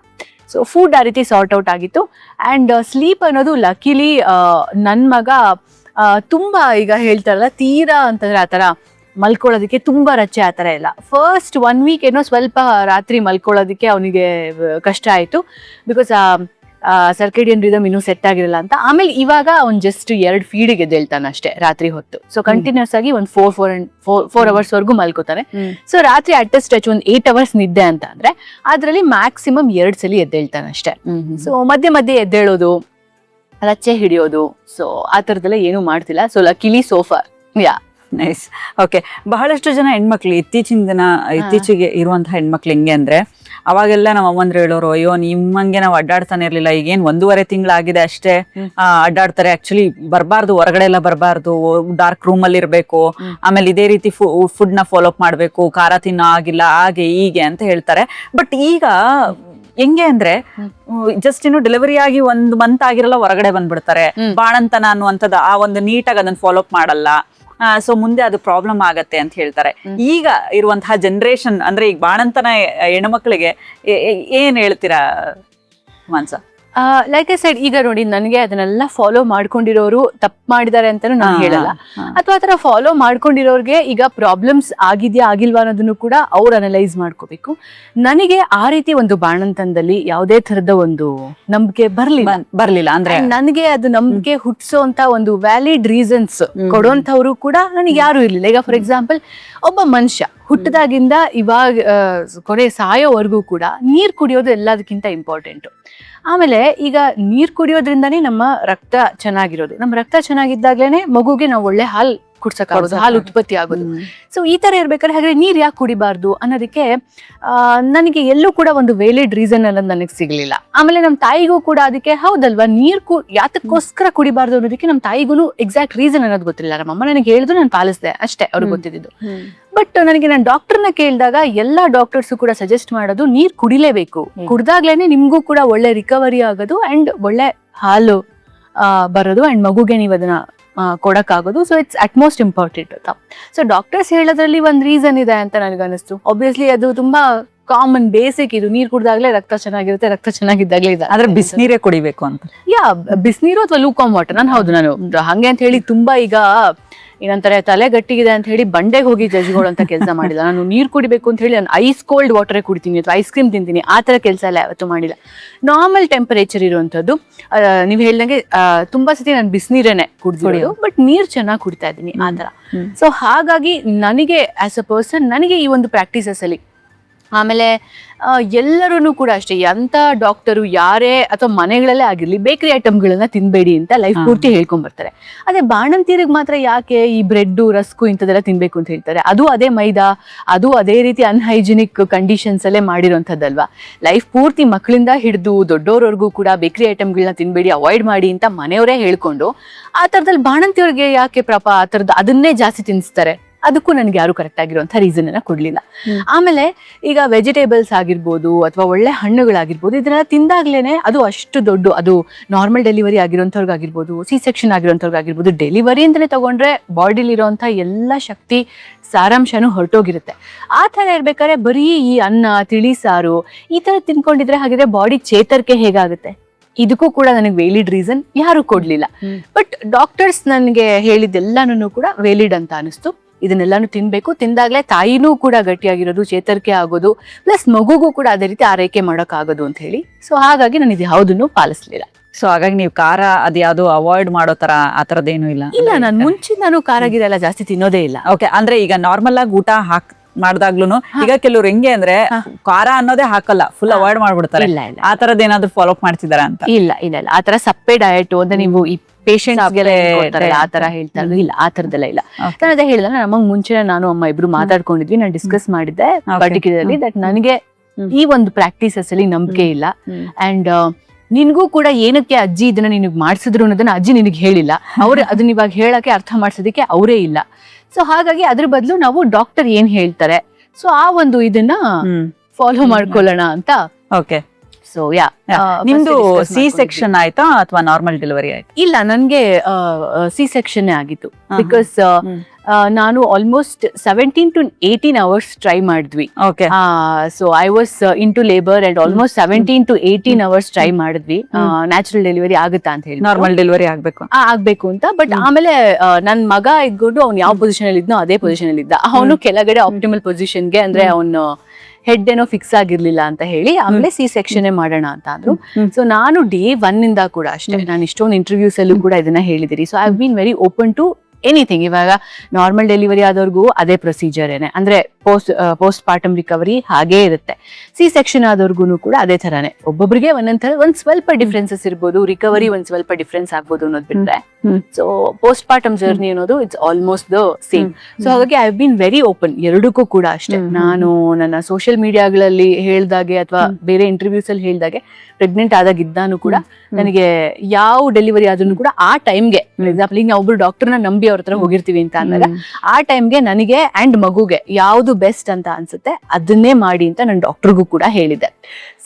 ಸೊ ಫುಡ್ ಆ ರೀತಿ ಸಾರ್ಟ್ ಔಟ್ ಆಗಿತ್ತು. ಆ್ಯಂಡ್ ಸ್ಲೀಪ್ ಅನ್ನೋದು ಲಕಿಲಿ ನನ್ನ ಮಗ ತುಂಬಾ ಈಗ ಹೇಳ್ತಾರಲ್ಲ ತೀರಾ ಅಂತಂದ್ರೆ ಆತರ ಮಲ್ಕೊಳ್ಳೋದಕ್ಕೆ ತುಂಬಾ ರಚೆ ಆತರ ಇಲ್ಲ. ಫಸ್ಟ್ 1 week ಏನೋ ಸ್ವಲ್ಪ ರಾತ್ರಿ ಮಲ್ಕೊಳ್ಳೋದಕ್ಕೆ ಅವನಿಗೆ ಕಷ್ಟ ಆಯ್ತು, ಬಿಕಾಸ್ ಸರ್ಕೇಡಿಯನ್ ರಿದಮ್ ಇನ್ನೂ ಸೆಟ್ ಆಗಿರಲ್ಲ ಅಂತ. ಆಮೇಲೆ ಇವಾಗ ಅವ್ನು ಜಸ್ಟ್ 2 ಫೀಡಿಗೆ ಎದ್ದೇಳ್ತಾನೆ ಅಷ್ಟೇ ರಾತ್ರಿ ಹೊತ್ತು. ಸೊ ಕಂಟಿನ್ಯೂಸ್ ಆಗಿ ಒಂದು 4 hours ವರ್ಗೂ ಮಲ್ಕೋತಾನೆ. ಸೊ ರಾತ್ರಿ ಅಟ್ ಸ್ಟ್ರೆಚ್ ಒಂದು 8 hours ನಿದ್ದೆ ಅಂತ ಅಂದ್ರೆ ಅದ್ರಲ್ಲಿ ಮ್ಯಾಕ್ಸಿಮಮ್ 2 ಸಲ ಎದ್ದೇಳ್ತಾನೆ ಅಷ್ಟೇ. ಸೊ ಮಧ್ಯೆ ಮಧ್ಯೆ ಎದ್ದೇಳೋದು, ರಚ್ಚೆ ಹಿಡಿಯೋದು, ಸೊ ಆ ಥರದ್ದೆಲ್ಲ ಏನೂ ಮಾಡ್ತಿಲ್ಲ. ಸೊ ಲಕಿಲಿ ಸೋಫಾರ್ ಯಾ ನೈಸ್. ಓಕೆ, ಬಹಳಷ್ಟು ಜನ ಹೆಣ್ಮಕ್ಳು ಇತ್ತೀಚೆಗೆ ಇರುವಂತಹ ಹೆಣ್ಮಕ್ಳು ಹೆಂಗೆ ಅಂದ್ರೆ, ಅವಾಗೆಲ್ಲ ನಮ್ಮ ಅಮ್ಮಂದ್ರು ಹೇಳೋರು, ಅಯ್ಯೋ ನಿಮ್ಮಂಗೆ ನಾವು ಅಡ್ಡಾಡ್ತಾನೆ ಇರ್ಲಿಲ್ಲ, ಈಗೇನ್ 1.5 ತಿಂಗಳಾಗಿದೆ ಅಷ್ಟೇ ಅಡ್ಡಾಡ್ತಾರೆ, ಆಕ್ಚುಲಿ ಬರಬಾರ್ದು, ಹೊರಗಡೆ ಎಲ್ಲ ಬರಬಾರ್ದು, ಡಾರ್ಕ್ ರೂಮ್ ಅಲ್ಲಿ ಇರ್ಬೇಕು, ಆಮೇಲೆ ಇದೇ ರೀತಿ ಫುಡ್ ನ ಫಾಲೋ ಅಪ್ ಮಾಡ್ಬೇಕು, ಖಾರ ತಿನ್ನೋ ಆಗಿಲ್ಲ, ಹಾಗೆ ಹೀಗೆ ಅಂತ ಹೇಳ್ತಾರೆ. ಬಟ್ ಈಗ ಹೆಂಗೆ ಅಂದ್ರೆ ಜಸ್ಟ್ ಇನ್ನು ಡೆಲಿವರಿ ಆಗಿ 1 month ಆಗಿರಲ್ಲ, ಹೊರಗಡೆ ಬಂದ್ಬಿಡ್ತಾರೆ. ಬಾಣಂತನ ಅನ್ನುವಂಥದ್ದು ಆ ಒಂದು ನೀಟಾಗಿ ಅದನ್ನ ಫಾಲೋ ಅಪ್ ಮಾಡಲ್ಲ. ಸೊ ಮುಂದೆ ಅದು ಪ್ರಾಬ್ಲಮ್ ಆಗತ್ತೆ ಅಂತ ಹೇಳ್ತಾರೆ. ಈಗ ಇರುವಂತಹ ಜನರೇಷನ್ ಅಂದ್ರೆ ಈಗ ಬಾಣಂತನ ಹೆಣ್ಮಕ್ಳಿಗೆ ಏನ್ ಹೇಳ್ತೀರಾ ಮಾನ್ಸ? ಲೈಕ್ ಐ ಸೈಡ್, ಈಗ ನೋಡಿ ನನಗೆ ಅದನ್ನೆಲ್ಲ ಫಾಲೋ ಮಾಡ್ಕೊಂಡಿರೋರು ತಪ್ಪು ಮಾಡಿದ್ದಾರೆ ಅಂತಾನು ನಾನು ಹೇಳಲ್ಲ, ಅಥವಾ ಆ ಥರ ಫಾಲೋ ಮಾಡ್ಕೊಂಡಿರೋರ್ಗೆ ಈಗ ಪ್ರಾಬ್ಲಮ್ಸ್ ಆಗಿದ್ಯಾ ಆಗಿಲ್ವಾ ಅನ್ನೋದನ್ನು ಕೂಡ ಅವ್ರು ಅನಲೈಸ್ ಮಾಡ್ಕೋಬೇಕು. ನನಗೆ ಆ ರೀತಿ ಒಂದು ಬಾಣಂತನದಲ್ಲಿ ಯಾವುದೇ ತರದ ಒಂದು ನಂಬಿಕೆ ಬರ್ಲಿಲ್ಲ. ಅಂದ್ರೆ ನನಗೆ ಅದು ನಂಬಿಕೆ ಹುಟ್ಟಿಸೋ ಅಂತ ಒಂದು ವ್ಯಾಲಿಡ್ ರೀಸನ್ಸ್ ಕೊಡುವಂತವ್ರು ಕೂಡ ನನಗೆ ಯಾರು ಇರ್ಲಿಲ್ಲ. ಈಗ ಫಾರ್ ಎಕ್ಸಾಂಪಲ್, ಒಬ್ಬ ಮನುಷ್ಯ ಹುಟ್ಟದಾಗಿಂದ ಇವಾಗ ಕೊನೆ ಸಾಯೋವರೆಗೂ ಕೂಡ ನೀರ್ ಕುಡಿಯೋದು ಎಲ್ಲದಕ್ಕಿಂತ ಇಂಪಾರ್ಟೆಂಟು. ಆಮೇಲೆ ಈಗ ನೀರ್ ಕುಡಿಯೋದ್ರಿಂದಾನೇ ನಮ್ಮ ರಕ್ತ ಚೆನ್ನಾಗಿರೋದು. ನಮ್ಮ ರಕ್ತ ಚೆನ್ನಾಗಿದ್ದಾಗ್ಲೇನೆ ಮಗುಗೆ ನಾವು ಒಳ್ಳೆ ಹಾಲು ಕುಡ್ಸಕ್ಕಾಗೋದು, ಹಾಲು ಉತ್ಪತ್ತಿ ಆಗೋದು. ಸೊ ಈ ತರ ಇರ್ಬೇಕಾದ್ರೆ ಹಾಗೆ ನೀರ್ ಯಾಕೆ ಕುಡಿಬಾರ್ದು ಅನ್ನೋದಕ್ಕೆ ನನಗೆ ಎಲ್ಲೂ ಕೂಡ ಒಂದು ವ್ಯಾಲಿಡ್ ರೀಸನ್ ಅನ್ನೋದು ನನಗೆ ಸಿಗ್ಲಿಲ್ಲ. ಆಮೇಲೆ ನಮ್ಮ ತಾಯಿಗೂ ಕೂಡ ಅದಕ್ಕೆ ಹೌದಲ್ವಾ ನೀರ್ ಯಾತಕ್ಕೋಸ್ಕರ ಕುಡಿಬಾರ್ದು ಅನ್ನೋದಕ್ಕೆ ನಮ್ಮ ತಾಯಿಗೂ ಎಕ್ಸಾಕ್ಟ್ ರೀಸನ್ ಅನ್ನೋದು ಗೊತ್ತಿಲ್ಲ. ನಮ್ಮಮ್ಮ ನನಗೆ ಹೇಳಿದ್ರು, ನಾನು ಪಾಲಿಸಿದೆ ಅಷ್ಟೇ, ಅವ್ರಿಗೆ ಗೊತ್ತಿದ್ದು. ಬಟ್ ನನಗೆ ನಾನು ಡಾಕ್ಟರ್ನ ಕೇಳಿದಾಗ ಎಲ್ಲಾ ಡಾಕ್ಟರ್ಸ್ ಕೂಡ ಸಜೆಸ್ಟ್ ಮಾಡೋದು ನೀರ್ ಕುಡಿಲೇಬೇಕು, ಕುಡ್ದಾಗ್ಲೇನೆ ನಿಮ್ಗೂ ಕೂಡ ಒಳ್ಳೆ ರಿಕವರಿ ಆಗೋದು ಅಂಡ್ ಒಳ್ಳೆ ಹಾಲು ಬರೋದು ಅಂಡ್ ಮಗುಗೆ ನೀವು ಅದನ್ನ ಕೊಡಕ್ಕಾಗೋದು. ಸೊ ಇಟ್ಸ್ ಅಟ್ಮೋಸ್ಟ್ ಇಂಪಾರ್ಟೆಂಟ್ ಅಂತ. ಸೊ ಡಾಕ್ಟರ್ಸ್ ಹೇಳೋದ್ರಲ್ಲಿ ಒಂದು ರೀಸನ್ ಇದೆ ಅಂತ ನನಗನ್ನಿಸ್ತು. ಆಬ್ವಿಯಸ್ಲಿ ಅದು ತುಂಬಾ ಕಾಮನ್ ಬೇಸಿಕ್, ಇದು ನೀರ್ ಕುಡ್ದಾಗ್ಲೇ ರಕ್ತ ಚೆನ್ನಾಗಿರುತ್ತೆ, ರಕ್ತ ಚೆನ್ನಾಗಿದ್ದಾಗ್ಲೇ ಇದೆ. ಆದ್ರೆ ಬಿಸಿನೀರೇ ಕುಡಿಬೇಕು ಅಂತ. ಬಿಸಿನೀರು ಅಥವಾ ಲೂಕಾಮ್ ವಾಟರ್. ನಾನು ಹಂಗೆ ಅಂತ ಹೇಳಿ ತುಂಬಾ ಈಗ ಏನಂತಾರೆ ತಲೆ ಗಟ್ಟಿಗಿದೆ ಅಂತ ಹೇಳಿ ಬಂಡೆಗೆ ಹೋಗಿ ಜಜ್ಕೊಳ್ಳುವಂತ ಕೆಲಸ ಮಾಡಿಲ್ಲ. ನಾನು ನೀರು ಕುಡಿಬೇಕು ಅಂತ ಹೇಳಿ ನಾನು ಐಸ್ ಕೋಲ್ಡ್ ವಾಟರೇ ಕುಡಿತೀನಿ ಅಥವಾ ಐಸ್ ಕ್ರೀಮ್ ತಿಂತೀನಿ, ಆ ತರ ಕೆಲಸ ಎಲ್ಲ ಯಾವತ್ತೂ ಮಾಡಿಲ್ಲ. ನಾರ್ಮಲ್ ಟೆಂಪರೇಚರ್ ಇರುವಂತದ್ದು. ನೀವು ಹೇಳ್ದಂಗೆ ತುಂಬಾ ಸತಿ ನಾನು ಬಿಸಿನೀರೇನೆ ಕುಡಿದಿರೋದು, ಬಟ್ ನೀರ್ ಚೆನ್ನಾಗಿ ಕುಡಿತಾ ಇದ್ದೀನಿ ಆ ತರ. ಸೊ ಹಾಗಾಗಿ ನನಗೆ ಆಸ್ ಅ ಪರ್ಸನ್ ನನಗೆ ಈ ಒಂದು ಪ್ರಾಕ್ಟೀಸಸ್ ಅಲ್ಲಿ, ಆಮೇಲೆ ಎಲ್ಲರೂ ಕೂಡ ಅಷ್ಟೇ, ಎಂತ ಡಾಕ್ಟರು ಯಾರೇ ಅಥವಾ ಮನೆಗಳಲ್ಲೇ ಆಗಿರ್ಲಿ ಬೇಕರಿ ಐಟಮ್ಗಳನ್ನ ತಿನ್ಬೇಡಿ ಅಂತ ಲೈಫ್ ಪೂರ್ತಿ ಹೇಳ್ಕೊಂಡ್ ಬರ್ತಾರೆ. ಅದೇ ಬಾಣಂತಿಯರಿಗೆ ಮಾತ್ರ ಯಾಕೆ ಈ ಬ್ರೆಡ್, ರಸ್ಕು ಇಂಥದ್ದೆಲ್ಲ ತಿನ್ಬೇಕು ಅಂತ ಹೇಳ್ತಾರೆ? ಅದು ಅದೇ ಮೈದಾ, ಅದು ಅದೇ ರೀತಿ ಅನ್ಹೈಜಿನಿಕ್ ಕಂಡೀಷನ್ಸ್ ಅಲ್ಲೇ ಮಾಡಿರೋಂಥದ್ದಲ್ವಾ. ಲೈಫ್ ಪೂರ್ತಿ ಮಕ್ಕಳಿಂದ ಹಿಡಿದು ದೊಡ್ಡೋರ್ವರೆಗೂ ಕೂಡ ಬೇಕರಿ ಐಟಮ್ಗಳನ್ನ ತಿನ್ಬೇಡಿ, ಅವಾಯ್ಡ್ ಮಾಡಿ ಅಂತ ಮನೆಯವರೇ ಹೇಳ್ಕೊಂಡು, ಆ ಥರದಲ್ಲಿ ಬಾಣಂತಿಯವ್ರಿಗೆ ಯಾಕೆ ಪಾಪ ಆ ಥರದ್ದು ಅದನ್ನೇ ಜಾಸ್ತಿ ತಿನ್ನಿಸ್ತಾರೆ? ಅದಕ್ಕೂ ನನಗೆ ಯಾರು ಕರೆಕ್ಟ್ ಆಗಿರುವಂಥ ರೀಸನ್ ಅನ್ನ ಕೊಡ್ಲಿಲ್ಲ. ಆಮೇಲೆ ಈಗ ವೆಜಿಟೇಬಲ್ಸ್ ಆಗಿರ್ಬೋದು ಅಥವಾ ಒಳ್ಳೆ ಹಣ್ಣುಗಳಾಗಿರ್ಬೋದು ಇದನ್ನೆಲ್ಲ ತಿಂದಾಗ್ಲೇನೆ ಅದು ಅಷ್ಟು ದೊಡ್ಡ, ಅದು ನಾರ್ಮಲ್ ಡೆಲಿವರಿ ಆಗಿರೋಂಥವ್ರಿಗಾಗಿರ್ಬೋದು, C-section ಆಗಿರೋಂಥವ್ರಿಗಾಗಿರ್ಬೋದು, ಡೆಲಿವರಿ ಅಂತಲೇ ತಗೊಂಡ್ರೆ ಬಾಡಿಲಿ ಇರೋಂಥ ಎಲ್ಲ ಶಕ್ತಿ ಸಾರಾಂಶನೂ ಹೊರಟೋಗಿರುತ್ತೆ. ಆ ಥರ ಇರ್ಬೇಕಾದ್ರೆ ಬರೀ ಈ ಅನ್ನ, ತಿಳಿ ಸಾರು ಈ ಥರ ತಿನ್ಕೊಂಡಿದ್ರೆ ಹಾಗಿದ್ರೆ ಬಾಡಿ ಚೇತರಿಕೆ ಹೇಗಾಗುತ್ತೆ? ಇದಕ್ಕೂ ಕೂಡ ನನಗೆ ವೇಲಿಡ್ ರೀಸನ್ ಯಾರು ಕೊಡ್ಲಿಲ್ಲ. ಬಟ್ ಡಾಕ್ಟರ್ಸ್ ನನಗೆ ಹೇಳಿದ್ದೆಲ್ಲಾನು ಕೂಡ ವೇಲಿಡ್ ಅಂತ ಅನಿಸ್ತು. ಇದನ್ನೆಲ್ಲಾನು ತಿನ್ಬೇಕು, ತಿಂದಾಗ್ಲೇ ತಾಯಿನೂ ಕೂಡ ಗಟ್ಟಿಯಾಗಿರೋದು, ಚೇತರಿಕೆ ಆಗೋದು, ಪ್ಲಸ್ ಮಗುಗೂ ಕೂಡ ಅದೇ ರೀತಿ ಆರೈಕೆ ಮಾಡೋಕ್ಕಾಗೋದು ಅಂತ ಹೇಳಿ. ಸೊ ಹಾಗಾಗಿ ನಾನು ಇದು ಯಾವುದನ್ನು ಪಾಲಿಸ್ಲಿಲ್ಲ. ಸೊ ಹಾಗಾಗಿ ನೀವು ಖಾರ ಅದ್ಯಾವುದು ಅವಾಯ್ಡ್ ಮಾಡೋ ತರ ಆ ತರದೇನು ಇಲ್ಲ? ಇಲ್ಲ, ನಾನು ಮುಂಚೆ ನಾನು ಖಾರ ಗಿರ ಎಲ್ಲ ಜಾಸ್ತಿ ತಿನ್ನೋದೇ ಇಲ್ಲ. ಓಕೆ, ಅಂದ್ರೆ ಈಗ ನಾರ್ಮಲ್ ಆಗಿ ಊಟ ಮಾಡ್ದಾಗ್ಲೂನು ಈಗ ಕೆಲವ್ರು ಹೆಂಗೆ ಅಂದ್ರೆ ಖಾರ ಅನ್ನೋದೇ ಹಾಕಲ್ಲ, ಫುಲ್ ಅವಾಯ್ಡ್ ಮಾಡ್ಬಿಡ್ತಾರೆ. ಇಲ್ಲ ಇಲ್ಲ, ಆ ತರದ್ ಏನಾದ್ರು ಫಾಲೋ ಅಪ್ ಮಾಡ್ತಿದಾರ ಅಂತ? ಇಲ್ಲ ಇಲ್ಲ ಇಲ್ಲ, ಆ ತರ ಸಪ್ಪೆ ಡಯಟ್ ಅಂದ್ರೆ ನೀವು ಈ ಪೇಷಂಟ್ಸ್ಗೆಲ್ಲ ಆ ತರ ಹೇಳ್ತಾ ಇಲ್ಲ, ಆ ತರದೆಲ್ಲ ಇಲ್ಲ. ನಾನು ಅದೇ ಹೇಳಿದ, ನಮಗ್ ಮುಂಚೆ ನಾನು ಅಮ್ಮ ಇಬ್ರು ಮಾತಾಡ್ಕೊಂಡಿದ್ವಿ, ನಾನು ಡಿಸ್ಕಸ್ ಮಾಡಿದ್ದೆ ಪರ್ಟಿಕ್ಯುಲರ್ಲಿ ದಟ್ ನನಗೆ ಈ ಒಂದು ಪ್ರಾಕ್ಟೀಸಸ್ ಅಲ್ಲಿ ನಂಬಿಕೆ ಇಲ್ಲ. ಅಂಡ್ ನಿನ್ಗೂ ಕೂಡ ಏನಕ್ಕೆ ಅಜ್ಜಿ ಇದನ್ನ ನಿನಗ್ ಮಾಡ್ಸಿದ್ರು ಅನ್ನೋದನ್ನ ಅಜ್ಜಿ ನಿನಗೆ ಹೇಳಿಲ್ಲ, ಅವ್ರು ಅದನ್ನ ಇವಾಗ ಹೇಳಕ್ಕೆ ಅರ್ಥ ಮಾಡ್ಸೋದಕ್ಕೆ ಅವರೇ ಇಲ್ಲ. ಸೊ ಹಾಗಾಗಿ ಅದ್ರ ಬದಲು ನಾವು ಡಾಕ್ಟರ್ ಏನ್ ಹೇಳ್ತಾರೆ ಸೊ ಆ ಒಂದು ಇದನ್ನ ಫಾಲೋ ಮಾಡ್ಕೊಳ್ಳೋಣ ಅಂತ. ಓಕೆ, ಸೊ ಯಾ, ನಿಮ್ದು C-section ಆಯ್ತಾ ಅಥವಾ ನಾರ್ಮಲ್ ಡೆಲಿವರಿ ಆಯ್ತಾ? ಇಲ್ಲ, ನನ್ಗೆ C-section ಆಗಿತ್ತು. ಬಿಕಾಸ್ ನಾನು ಆಲ್ಮೋಸ್ಟ್ 17 to 18 hours ಟ್ರೈ ಮಾಡಿದ್ವಿ. Okay, so I was into labour and almost 17 to 18 hours try ಮಾಡಿದ್ವಿ ನ್ಯಾಚುರಲ್ ಡೆಲಿವರಿ ಆಗುತ್ತಾ ಅಂತ ಹೇಳಿ, ನಾರ್ಮಲ್ ಡೆಲಿವರಿ ಆಗ್ಬೇಕು ಅಂತ. ಬಟ್ ಆಮೇಲೆ ನನ್ ಮಗ ಇದ್ಕೊಂಡು ಅವ್ನು ಯಾವ ಪೊಸಿಷನ್ ಅಲ್ಲಿ ಇದ್ನೋ ಅದೇ ಪೊಸಿಷನ್ ಅಲ್ಲಿ ಇದ್ದ. ಅವನು ಕೆಳಗಡೆ ಆಪ್ಟಿಮಲ್ ಪೊಸಿಷನ್ಗೆ, ಅಂದ್ರೆ ಅವನು ಹೆಡ್ ಏನೋ ಫಿಕ್ಸ್ ಆಗಿರ್ಲಿಲ್ಲ ಅಂತ ಹೇಳಿ ಆಮೇಲೆ C-section ಮಾಡೋಣ ಅಂತ ಅಂದ್ರು. ಸೊ ನಾನು ಡೇ 1 ಇಂದ ಕೂಡ ಅಷ್ಟೇ, ನಾನು ಇಷ್ಟೊಂದು ಇಂಟರ್ವ್ಯೂಸ್ ಅಲ್ಲೂ ಕೂಡ ಇದನ್ನ ಹೇಳಿದಿರಿ. So I have been very open to anything. ಇವಾಗ ನಾರ್ಮಲ್ ಡೆಲಿವರಿ ಆದವ್ರಿಗೂ ಅದೇ ಪ್ರೊಸೀಜರ್ ಏನೆ, ಅಂದ್ರೆ ಪೋಸ್ಟ್ ಪಾರ್ಟಮ್ ರಿಕವರಿ ಹಾಗೇ ಇರುತ್ತೆ. C-section ಆದವ್ರಿಗೂ ಕೂಡ ಅದೇ ತರಾನೇ. ಒಬ್ಬೊಬ್ರಿಗೆ ಒಂದೊಂದ್ ತರ ಒಂದ್ ಸ್ವಲ್ಪ ಡಿಫ್ರೆನ್ಸಸ್ ಇರ್ಬೋದು, ರಿಕವರಿ ಒಂದ್ ಸ್ವಲ್ಪ ಡಿಫ್ರೆನ್ಸ್ ಆಗ್ಬೋದು ಅನ್ನೋದು ಬಿಟ್ರೆ, ಸೊ ಪೋಸ್ಟ್ ಪಾರ್ಟಮ್ ಜರ್ನಿ ಅನ್ನೋದು it's almost the same. So ಹಾಗಾಗಿ I have been very open ಎರಡಕ್ಕೂ ಕೂಡ ಅಷ್ಟೇ. ನಾನು ನನ್ನ ಸೋಷಿಯಲ್ ಮೀಡಿಯಾಗಳಲ್ಲಿ ಹೇಳ್ದಾಗೆ ಅಥವಾ ಬೇರೆ ಇಂಟರ್ವ್ಯೂಸ್ ಅಲ್ಲಿ ಹೇಳ್ದಾಗೆ ಪ್ರೆಗ್ನೆಂಟ್ ಆದಾಗಿದ್ದಾನು ಕೂಡ ನನಗೆ ಯಾವ ಡೆಲಿವರಿ ಆದ್ರೂ ಕೂಡ ಆ ಟೈಮ್ಗೆ, ಫಾರ್ ಎಕ್ಸಾಂಪಲ್ ಈಗ ನಾವು ಒಬ್ರು ಡಾಕ್ಟರ್ನ ನಂಬಿ ಅವ್ರ ಹತ್ರ ಹೋಗಿರ್ತೀವಿ ಅಂತ ಅಂದಾಗ ಆ ಟೈಮ್ಗೆ ನನಗೆ ಅಂಡ್ ಮಗುಗೆ ಯಾವ್ದು ಬೆಸ್ಟ್ ಅಂತ ಅನ್ಸುತ್ತೆ ಅದನ್ನೇ ಮಾಡಿ ಅಂತ ನಾನು ಡಾಕ್ಟರ್ಗೂ ಕೂಡ ಹೇಳಿದ್ದೆ.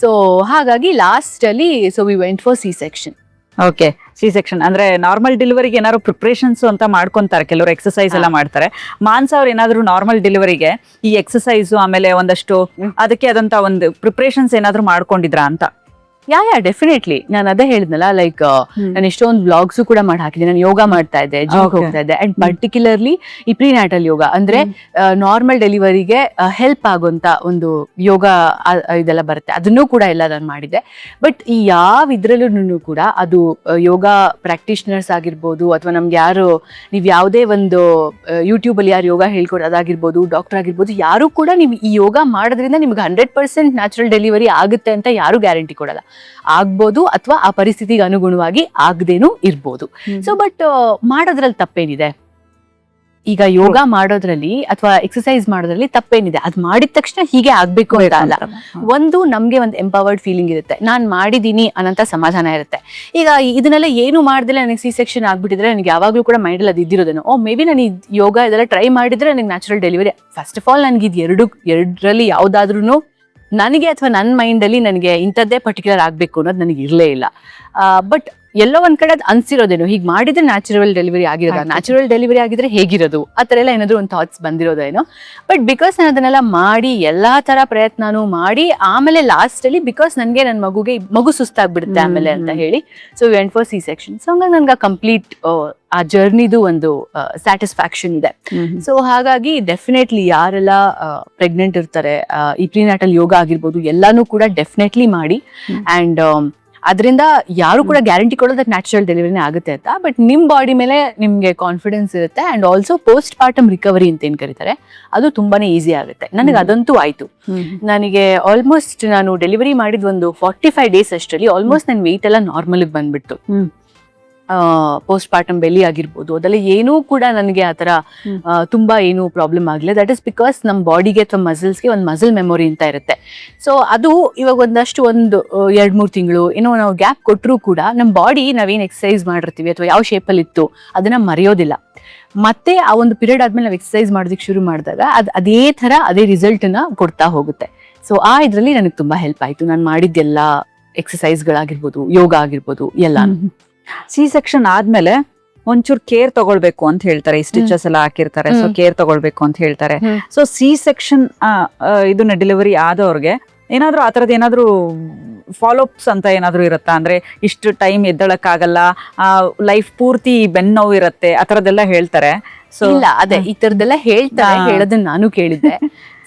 ಸೊ ಹಾಗಾಗಿ ಲಾಸ್ಟ್ ಅಲ್ಲಿ so we went for C-section. Okay, C-section ಅಂದ್ರೆ ನಾರ್ಮಲ್ ಡೆಲಿವರಿಗೆ ಏನಾದ್ರು ಪ್ರಿಪ್ರೇಷನ್ಸ್ ಅಂತ ಮಾಡ್ಕೊಂತಾರೆ, ಕೆಲವರು ಎಕ್ಸರ್ಸೈಸ್ ಎಲ್ಲ ಮಾಡ್ತಾರೆ. ಮಾನ್ಸ ಅವ್ರು ಏನಾದ್ರು ನಾರ್ಮಲ್ ಡೆಲಿವರಿಗೆ ಈ ಎಕ್ಸರ್ಸೈಸ್ ಆಮೇಲೆ ಒಂದಷ್ಟು ಅದಕ್ಕೆ ಆದಂತ ಒಂದು ಪ್ರಿಪ್ರೇಷನ್ಸ್ ಏನಾದ್ರು ಮಾಡ್ಕೊಂಡಿದ್ರಾ ಅಂತ? Yeah definitely. ನಾನು ಅದೇ ಹೇಳಿದ್ನಲ್ಲ, ಲೈಕ್ ನಾನು ಎಷ್ಟೊಂದು ವ್ಲಾಗ್ಸ್ ಕೂಡ ಮಾಡಿ ಹಾಕಿದ್ದೀನಿ. ನಾನು ಯೋಗ ಮಾಡ್ತಾ ಇದ್ದೆ, ಜಿಮ್ ಹೋಗ್ತಾ ಇದ್ದೆ, ಅಂಡ್ ಪರ್ಟಿಕ್ಯುಲರ್ಲಿ ಈ ಪ್ರಿನ್ಯಾಟಲ್ ಯೋಗ ಅಂದ್ರೆ ನಾರ್ಮಲ್ ಡೆಲಿವರಿಗೆ ಹೆಲ್ಪ್ ಆಗುವಂತ ಒಂದು ಯೋಗ ಇದೆಲ್ಲ ಬರುತ್ತೆ, ಅದನ್ನೂ ಕೂಡ ಎಲ್ಲ ನಾನು ಮಾಡಿದ್ದೆ. ಬಟ್ ಈ ಯಾವ ಇದ್ರಲ್ಲೂ ಕೂಡ ಅದು ಯೋಗ ಪ್ರಾಕ್ಟೀಷನರ್ಸ್ ಆಗಿರ್ಬೋದು ಅಥವಾ ನಮ್ಗೆ ಯಾರು ನೀವು ಯಾವುದೇ ಒಂದು ಯೂಟ್ಯೂಬ್ ಅಲ್ಲಿ ಯಾರು ಯೋಗ ಹೇಳ್ಕೊಡೋದು ಅದಾಗಿರ್ಬೋದು, ಡಾಕ್ಟರ್ ಆಗಿರ್ಬೋದು, ಯಾರು ಕೂಡ ನೀವು ಈ ಯೋಗ ಮಾಡೋದ್ರಿಂದ ನಿಮ್ಗೆ 100% ನ್ಯಾಚುರಲ್ ಡೆಲಿವರಿ ಆಗುತ್ತೆ ಅಂತ ಯಾರು ಗ್ಯಾರಂಟಿ ಕೊಡಲ್ಲ. ಆಗ್ಬೋದು ಅಥವಾ ಆ ಪರಿಸ್ಥಿತಿಗೆ ಅನುಗುಣವಾಗಿ ಆಗದೇನು ಇರ್ಬೋದು. ಸೊ ಬಟ್ ಮಾಡೋದ್ರಲ್ಲಿ ತಪ್ಪೇನಿದೆ? ಈಗ ಯೋಗ ಮಾಡೋದ್ರಲ್ಲಿ ಅಥವಾ ಎಕ್ಸರ್ಸೈಸ್ ಮಾಡೋದ್ರಲ್ಲಿ ತಪ್ಪೇನಿದೆ? ಅದ್ ಮಾಡಿದ ತಕ್ಷಣ ಹೀಗೆ ಆಗ್ಬೇಕು ಅಂತ ಅಲ್ಲ. ಒಂದು ನಮ್ಗೆ ಒಂದು ಎಂಪವರ್ಡ್ ಫೀಲಿಂಗ್ ಇರುತ್ತೆ, ನಾನ್ ಮಾಡಿದೀನಿ ಅನ್ನೋಂತ ಸಮಾಧಾನ ಇರುತ್ತೆ. ಈಗ ಇದನ್ನೆಲ್ಲ ಏನು ಮಾಡ್ದಿಲ್ಲ ನನಗೆ C-section ಆಗ್ಬಿಟ್ಟಿದ್ರೆ ನನಗೆ ಯಾವಾಗ್ಲೂ ಕೂಡ ಮೈಂಡಲ್ಲಿ ಅದು ಇದ್ದಿರೋದೇನೋ, ಓ ಮೇ ಬಿ ನಾನು ಯೋಗ ಇದೆಲ್ಲ ಟ್ರೈ ಮಾಡಿದ್ರೆ ನನಗೆ natural delivery. First of all ನನಗೆ ಇದು ಎರಡರಲ್ಲಿ ಯಾವ್ದಾದ್ರೂ ನನಗೆ ಅಥವಾ ನನ್ನ ಮೈಂಡಲ್ಲಿ ನನಗೆ ಇಂಥದ್ದೇ ಪರ್ಟಿಕ್ಯುಲರ್ ಆಗಬೇಕು ಅನ್ನೋದು ನನಗೆ ಇರಲೇ ಇಲ್ಲ. ಬಟ್ ಎಲ್ಲೋ ಒಂದ್ ಕಡೆ ಅದು ಅನ್ಸಿರೋದೇನು, ಹೀಗೆ ಮಾಡಿದ್ರೆ ನ್ಯಾಚುರಲ್ ಡೆಲಿವರಿ ಆಗಿರೋದ, ನ್ಯಾಚುರಲ್ ಡೆಲಿವರಿ ಆಗಿದ್ರೆ ಹೇಗಿರೋದು, ಆ ಥರ ಎಲ್ಲ ಏನಾದ್ರು ಒಂದು ಥಾಟ್ಸ್ ಬಂದಿರೋದೇನೋ. ಬಟ್ ಬಿಕಾಸ್ ನಾನು ಅದನ್ನೆಲ್ಲ ಮಾಡಿ ಎಲ್ಲಾ ತರ ಪ್ರಯತ್ನನೂ ಮಾಡಿ ಆಮೇಲೆ ಲಾಸ್ಟ್ ಅಲ್ಲಿ ಬಿಕಾಸ್ ನನಗೆ ನನ್ನ ಮಗು ಸುಸ್ತಾಗ್ಬಿಡುತ್ತೆ ಆಮೇಲೆ ಅಂತ ಹೇಳಿ so went for C-section. So ಹಂಗಾಗಿ ನನ್ಗೆ ಕಂಪ್ಲೀಟ್ ಆ ಜರ್ನಿದು ಒಂದು ಸ್ಯಾಟಿಸ್ಫ್ಯಾಕ್ಷನ್ ಇದೆ. ಸೊ ಹಾಗಾಗಿ ಡೆಫಿನೆಟ್ಲಿ ಯಾರೆಲ್ಲ ಪ್ರೆಗ್ನೆಂಟ್ ಇರ್ತಾರೆ, ಈ ಪ್ರಿನ್ಯಾಟಲ್ ಯೋಗ ಆಗಿರ್ಬೋದು ಎಲ್ಲಾನು ಕೂಡ ಡೆಫಿನೆಟ್ಲಿ ಮಾಡಿ. ಅಂಡ್ ಅದರಿಂದ ಯಾರು ಕೂಡ ಗ್ಯಾರಂಟಿ ಕೊಡೋದಕ್ಕೆ ನ್ಯಾಚುರಲ್ ಡೆಲಿವರಿನೇ ಆಗುತ್ತೆ ಅಂತ. ಬಟ್ ನಿಮ್ ಬಾಡಿ ಮೇಲೆ ನಿಮ್ಗೆ ಕಾನ್ಫಿಡೆನ್ಸ್ ಇರುತ್ತೆ. And also post partum recovery ಅಂತ ಏನ್ ಕರೀತಾರೆ ಅದು ತುಂಬಾನೇ ಈಸಿ ಆಗುತ್ತೆ. ನನಗೆ ಅದಂತೂ ಆಯ್ತು. ನನಗೆ ಆಲ್ಮೋಸ್ಟ್ ನಾನು ಡೆಲಿವರಿ ಮಾಡಿದ ಒಂದು 45 days ಅಷ್ಟರಲ್ಲಿ ಆಲ್ಮೋಸ್ಟ್ ನನ್ನ ವೆಯ್ಟ್ ಎಲ್ಲ ನಾರ್ಮಲ್ ಬಂದ್ಬಿಡ್ತು. ಪೋಸ್ಟ್ ಪಾರ್ಟಮ್ ಬೆಲಿ ಆಗಿರ್ಬೋದು ಅದೆಲ್ಲ ಏನೂ ಕೂಡ ನನಗೆ ಆತರ ತುಂಬಾ ಏನು ಪ್ರಾಬ್ಲಮ್ ಆಗಲಿಲ್ಲ. ದಟ್ ಇಸ್ ಬಿಕಾಸ್ ನಮ್ಮ ಬಾಡಿಗೆ ಅಥವಾ ಮಸಲ್ಸ್ಗೆ ಒಂದು ಮಸಲ್ ಮೆಮೊರಿ ಅಂತ ಇರುತ್ತೆ. ಸೊ ಅದು ಇವಾಗ ಒಂದಷ್ಟು ಒಂದು 2-3 ತಿಂಗಳು ಏನೋ ನಾವು ಗ್ಯಾಪ್ ಕೊಟ್ಟರು ಕೂಡ ನಮ್ಮ ಬಾಡಿ ನಾವೇನು ಎಕ್ಸರ್ಸೈಸ್ ಮಾಡಿರ್ತೀವಿ ಅಥವಾ ಯಾವ ಶೇಪಲ್ಲಿ ಇತ್ತು ಅದನ್ನ ಮರೆಯೋದಿಲ್ಲ. ಮತ್ತೆ ಆ ಒಂದು ಪೀರಿಯಡ್ ಆದ್ಮೇಲೆ ನಾವು ಎಕ್ಸರ್ಸೈಸ್ ಮಾಡೋದಕ್ಕೆ ಶುರು ಮಾಡಿದಾಗ ಅದೇ ತರ ಅದೇ ರಿಸಲ್ಟ್ ನ ಕೊಡ್ತಾ ಹೋಗುತ್ತೆ. ಸೊ ಆ ಇದ್ರಲ್ಲಿ ನನಗೆ ತುಂಬಾ ಹೆಲ್ಪ್ ಆಯ್ತು. ನಾನು ಮಾಡಿದ್ದೆಲ್ಲ ಎಕ್ಸರ್ಸೈಸ್ಗಳಾಗಿರ್ಬೋದು, ಯೋಗ ಆಗಿರ್ಬೋದು ಎಲ್ಲ. ಸಿ ಸೆಕ್ಷನ್ ಆದ್ಮೇಲೆ ಒಂಚೂರು ಕೇರ್ ತಗೊಳ್ಬೇಕು ಅಂತ ಹೇಳ್ತಾರೆ, ಈ ಸ್ಟಿಚಸ್ ಎಲ್ಲ ಹಾಕಿರ್ತಾರೆ, ಸೊ ಕೇರ್ ತಗೊಳ್ಬೇಕು ಅಂತ ಹೇಳ್ತಾರೆ. ಸೊ ಸಿ ಸೆಕ್ಷನ್ ಇದನ್ನ ಡೆಲಿವರಿ ಆದವ್ರಿಗೆ ಏನಾದ್ರು ಆ ತರದ್ ಏನಾದ್ರು ಫಾಲೋಅಪ್ಸ್ ಅಂತ ಏನಾದ್ರು ಇರುತ್ತಾ? ಅಂದ್ರೆ ಇಷ್ಟು ಟೈಮ್ ಎದ್ದಳಕ್ಕಾಗಲ್ಲ, ಲೈಫ್ ಪೂರ್ತಿ ಬೆನ್ನೋವು ಇರತ್ತೆ, ಆ ತರದೆಲ್ಲ ಹೇಳ್ತಾರೆ. ಸೊ ಇಲ್ಲ, ಅದೇ ಈ ತರದೆಲ್ಲ ಹೇಳ್ತಾರೆ, ಹೇಳೋದನ್ನ ನಾನು ಕೇಳಿದ್ದೆ.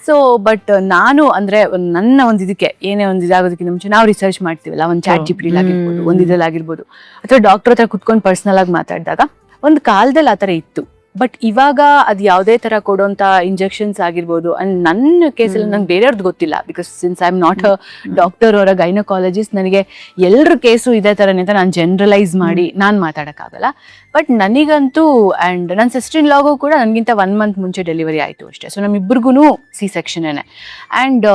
ಸೊ ಬಟ್ ನಾನು ಅಂದ್ರೆ ನನ್ನ ಒಂದು ಇದಕ್ಕೆ ಏನೇ ಒಂದು ಇದಾಗೋದಕ್ಕಿಂತ ಮುಂಚೆ ನಾವು ರಿಸರ್ಚ್ ಮಾಡ್ತೀವಲ್ಲ, ಒಂದು ಚಾಟ್ ಜಿಪಿಟಿ ಆಗಿರ್ಬೋದು, ಒಂದು ಇದ್ರಲ್ಲಾಗಿರ್ಬೋದು, ಅಥವಾ ಡಾಕ್ಟರ್ ಹತ್ರ ಕುತ್ಕೊಂಡು ಪರ್ಸನಲ್ ಆಗಿ ಮಾತಾಡಿದಾಗ ಒಂದು ಕಾಲದಲ್ಲಿ ಆ ತರ ಇತ್ತು. ಬಟ್ ಇವಾಗ ಅದು ಯಾವುದೇ ತರ ಕೊಡುವಂತ ಇಂಜೆಕ್ಷನ್ಸ್ ಆಗಿರ್ಬೋದು, ಅಂಡ್ ನನ್ನ ಕೇಸಲ್ಲಿ ನಂಗೆ ಬೇರೆಯವ್ರದ್ದು ಗೊತ್ತಿಲ್ಲ, because since I am not a doctor ಅವರ ಗೈನಕಾಲಜಿಸ್ಟ್, ನನಗೆ ಎಲ್ಲರ ಕೇಸು ಇದೇ ತರನೇ ಅಂತ ನಾನು ಜನರಲೈಸ್ ಮಾಡಿ ನಾನು ಮಾತಾಡಕ್ಕಾಗಲ್ಲ. ಬಟ್ ನನಗಂತೂ ಅಂಡ್ ನನ್ನ ಸಿಸ್ಟರ್ ಇನ್ ಲಾಗೂ ಕೂಡ ನನಗಿಂತ 1 month ಮುಂಚೆ ಡೆಲಿವರಿ ಆಯಿತು ಅಷ್ಟೇ. ಸೊ ನಮ್ಮಿಬ್ಬರಿಗೂ ಸಿ ಸೆಕ್ಷನೇನೆ. ಆ್ಯಂಡ್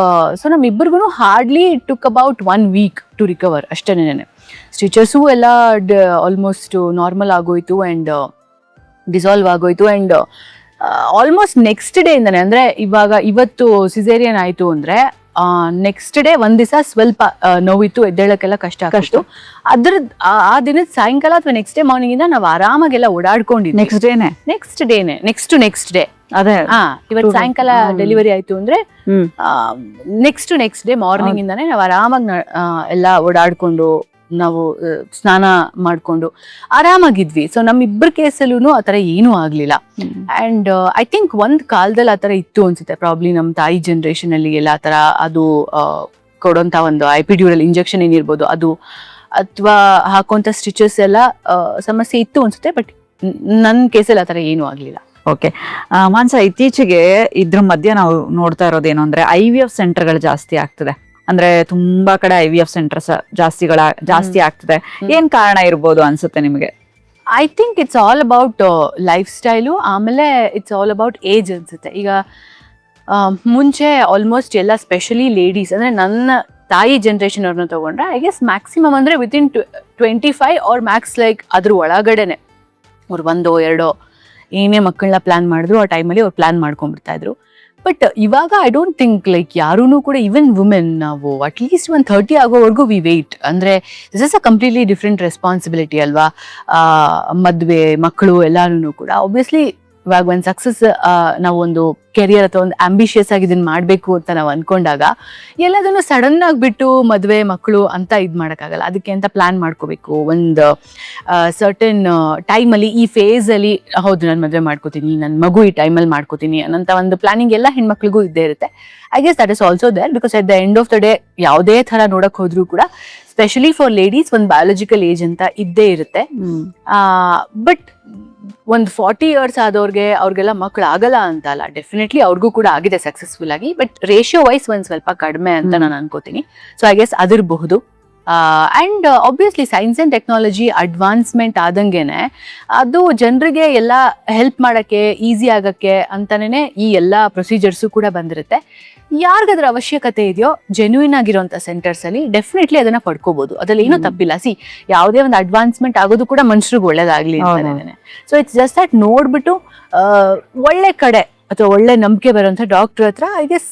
ಸೊ ನಮ್ಮಿಬ್ಬರಿಗೂ hardly took about 1 week to recover ಅಷ್ಟೇನೆ. ಸ್ಟಿಚಸ್ಸು ಎಲ್ಲ ಆಲ್ಮೋಸ್ಟ್ ನಾರ್ಮಲ್ ಆಗೋಯ್ತು ಆ್ಯಂಡ್ ಡಿಸಾಲ್ವ್ ಆಗೋಯ್ತು. ಆ್ಯಂಡ್ ಆಲ್ಮೋಸ್ಟ್ ನೆಕ್ಸ್ಟ್ ಡೇ ಇಂದಾನೆ, ಅಂದ್ರೆ ಇವತ್ತು ಸಿಸೇರಿಯನ್ ಆಯ್ತು ಅಂದ್ರೆ ನೆಕ್ಸ್ಟ್ ಡೇ ಒಂದ್ ದಿವಸ ಸ್ವಲ್ಪ ನೋವಿತ್ತು, ಎದ್ದೇಳಕ್ಕೆಲ್ಲ ಕಷ್ಟ ಆಗ್ತಿತ್ತು. ಆ ದಿನದ ಸಾಯಂಕಾಲ ಅಥವಾ ನೆಕ್ಸ್ಟ್ ಡೇ ಮಾರ್ನಿಂಗ್ ಇಂದ ನಾವು ಆರಾಮಾಗೆಲ್ಲ ಓಡಾಡ್ಕೊಂಡಿದ್ವಿ. ನೆಕ್ಸ್ಟ್ ಡೇ ಅದೇ ಇವತ್ತು ಸಾಯಂಕಾಲ ಡೆಲಿವರಿ ಆಯ್ತು ಅಂದ್ರೆ ನೆಕ್ಸ್ಟ್ ಡೇ ಮಾರ್ನಿಂಗ್ ಇಂದಾನೆ ನಾವು ಆರಾಮಾಗಿ ಎಲ್ಲ ಓಡಾಡ್ಕೊಂಡು ನಾವು ಸ್ನಾನ ಮಾಡ್ಕೊಂಡು ಆರಾಮಾಗಿದ್ವಿ. ಸೊ ನಮ್ಮಿಬ್ಬರ ಕೇಸಲ್ಲೂ ಆ ಥರ ಏನೂ ಆಗ್ಲಿಲ್ಲ. ಅಂಡ್ ಐ ಥಿಂಕ್ ಒಂದ್ ಕಾಲದಲ್ಲಿ ಆ ಥರ ಇತ್ತು ಅನ್ಸುತ್ತೆ, ಪ್ರಾಬ್ಲಿ ನಮ್ಮ ತಾಯಿ ಜನರೇಷನ್ ಅಲ್ಲಿ ಎಲ್ಲ ಆ ಥರ ಅದು ಕೊಡೋಂಥ ಒಂದು ಎಪಿಡ್ಯೂರಲ್ ಇಂಜೆಕ್ಷನ್ ಏನಿರ್ಬೋದು ಅದು, ಅಥವಾ ಹಾಕುವಂಥ ಸ್ಟಿಚಸ್ ಎಲ್ಲ ಸಮಸ್ಯೆ ಇತ್ತು ಅನ್ಸುತ್ತೆ. ಬಟ್ ನನ್ನ ಕೇಸಲ್ಲಿ ಆ ಥರ ಏನೂ ಆಗ್ಲಿಲ್ಲ. ಓಕೆ ಮಾನ್ಸ, ಇತ್ತೀಚೆಗೆ ಇದ್ರ ಮಧ್ಯೆ ನಾವು ನೋಡ್ತಾ ಇರೋದೇನು ಅಂದ್ರೆ IVF ಸೆಂಟರ್ಗಳು ಜಾಸ್ತಿ ಆಗ್ತದೆ. ಅಂದ್ರೆ ತುಂಬಾ ಕಡೆ IVF ಸೆಂಟರ್ಸ್ ಜಾಸ್ತಿ ಆಗ್ತದೆ. ಏನ್ ಕಾರಣ ಇರ್ಬೋದು ಅನ್ಸುತ್ತೆ ನಿಮಗೆ? I think it's all about life style, ಆಮೇಲೆ ಇಟ್ಸ್ ಆಲ್ ಅಬೌಟ್ ಏಜ್ ಅನ್ಸುತ್ತೆ. ಈಗ ಮುಂಚೆ ಆಲ್ಮೋಸ್ಟ್ ಎಲ್ಲ ಸ್ಪೆಷಲಿ ಲೇಡೀಸ್, ಅಂದ್ರೆ ನನ್ನ ತಾಯಿ ಜನರೇಷನ್ ಅವ್ರನ್ನ ತಗೊಂಡ್ರೆ ಐ ಗೆಸ್ ಮ್ಯಾಕ್ಸಿಮಮ್ ಅಂದ್ರೆ ವಿತಿನ್ 25 ಆರ್ ಮ್ಯಾಕ್ಸ್ ಲೈಕ್ ಅದ್ರ ಒಳಗಡೆನೆ ಅವ್ರು 1-2 ಏನೇ ಮಕ್ಕಳನ್ನ ಪ್ಲಾನ್ ಮಾಡಿದ್ರು ಆ ಟೈಮಲ್ಲಿ ಅವ್ರು ಪ್ಲಾನ್ ಮಾಡ್ಕೊಂಡ್ಬಿಡ್ತಾ ಇದ್ರು. ಬಟ್ ಇವಾಗ ಐ ಡೋಂಟ್ ಥಿಂಕ್ ಲೈಕ್ ಯಾರೂ ಕೂಡ, ಈವನ್ ವುಮೆನ್, ನಾವು ಅಟ್ಲೀಸ್ಟ್ 30 ಆಗೋವರೆಗೂ ವಿ ವೇಟ್. ಅಂದ್ರೆ this is a completely different responsibility ಅಲ್ವಾ, ಮದುವೆ, ಮಕ್ಕಳು ಎಲ್ಲಾನು ಕೂಡ. ಆಬ್ವಿಯಸ್ಲಿ ಇವಾಗ ಒಂದು ಸಕ್ಸಸ್, ನಾವು ಒಂದು ಕೆರಿಯರ್ ಅಥವಾ ಒಂದು ಆಂಬಿಷಿಯಸ್ ಆಗಿ ಇದನ್ನ ಮಾಡಬೇಕು ಅಂತ ನಾವು ಅನ್ಕೊಂಡಾಗ ಎಲ್ಲದನ್ನು ಸಡನ್ ಆಗಿ ಬಿಟ್ಟು ಮದುವೆ, ಮಕ್ಕಳು ಅಂತ ಇದು ಮಾಡೋಕ್ಕಾಗಲ್ಲ. ಅದಕ್ಕೆ ಅಂತ ಪ್ಲಾನ್ ಮಾಡ್ಕೋಬೇಕು. ಒಂದು ಸರ್ಟನ್ ಟೈಮಲ್ಲಿ, ಈ ಫೇಸಲ್ಲಿ ಹೌದು ನಾನು ಮದುವೆ ಮಾಡ್ಕೋತೀನಿ, ನನ್ನ ಮಗು ಈ ಟೈಮಲ್ಲಿ ಮಾಡ್ಕೋತೀನಿ ಅನ್ನೋಂಥ ಒಂದು ಪ್ಲಾನಿಂಗ್ ಎಲ್ಲ ಹೆಣ್ಮಕ್ಳಿಗೂ ಇದ್ದೇ ಇರುತ್ತೆ. I guess that is also there, because at the end of the day ಯಾವುದೇ ಥರ ನೋಡಕ್ ಹೋದ್ರೂ ಕೂಡ ಸ್ಪೆಷಲಿ ಫಾರ್ ಲೇಡೀಸ್ ಒಂದು ಬಯಾಲಜಿಕಲ್ ಏಜ್ ಅಂತ ಇದ್ದೇ ಇರುತ್ತೆ. ಬಟ್ ಒಂದು 40 years ಆದವ್ರಿಗೆ ಅವ್ರಿಗೆಲ್ಲ ಮಕ್ಳು ಆಗಲ್ಲ ಅಂತ ಅಲ್ಲ, ಡೆಫಿನೆಟ್ಲಿ ಅವ್ರಿಗೂ ಕೂಡ ಆಗಿದೆ ಸಕ್ಸಸ್ಫುಲ್ ಆಗಿ. ಬಟ್ ರೇಷಿಯೋ ವೈಸ್ ಒಂದು ಸ್ವಲ್ಪ ಕಡಿಮೆ ಅಂತ ನಾನು ಅನ್ಕೋತೀನಿ. ಸೊ ಐ ಗೆಸ್ ಅದಿರಬಹುದು. And obviously science and technology advancement ಆದಂಗೆನೆ ಅದು ಜನರಿಗೆ ಎಲ್ಲ ಹೆಲ್ಪ್ ಮಾಡಕ್ಕೆ, ಈಸಿ ಆಗಕ್ಕೆ ಅಂತಾನೆ ಈ ಎಲ್ಲ ಪ್ರೊಸೀಜರ್ಸು ಕೂಡ ಬಂದಿರುತ್ತೆ. ಯಾರಿಗದ್ರ ಅವಶ್ಯಕತೆ ಇದೆಯೋ ಜೆನ್ಯೂನ್ ಆಗಿರೋಂಥ ಸೆಂಟರ್ಸ್ ಅಲ್ಲಿ ಡೆಫಿನೆಟ್ಲಿ ಅದನ್ನ ಪಡ್ಕೋಬಹುದು, ಅದ್ರಲ್ಲಿ ಏನೂ ತಪ್ಪಿಲ್ಲ. ಸಿ, ಯಾವುದೇ ಒಂದು ಅಡ್ವಾನ್ಸ್ಮೆಂಟ್ ಆಗೋದು ಕೂಡ ಮನುಷ್ಯರಿಗೆ ಒಳ್ಳೇದಾಗ್ಲಿ ಅಂತಾನೆ. ಸೊ ಇಟ್ಸ್ ಜಸ್ಟ್ ದಟ್ ನೋಡ್ಬಿಟ್ಟು ಒಳ್ಳೆ ಕಡೆ ಅಥವಾ ಒಳ್ಳೆ ನಂಬಿಕೆ ಬರುವಂತ ಡಾಕ್ಟರ್ ಹತ್ರ ಐ ಗೆಸ್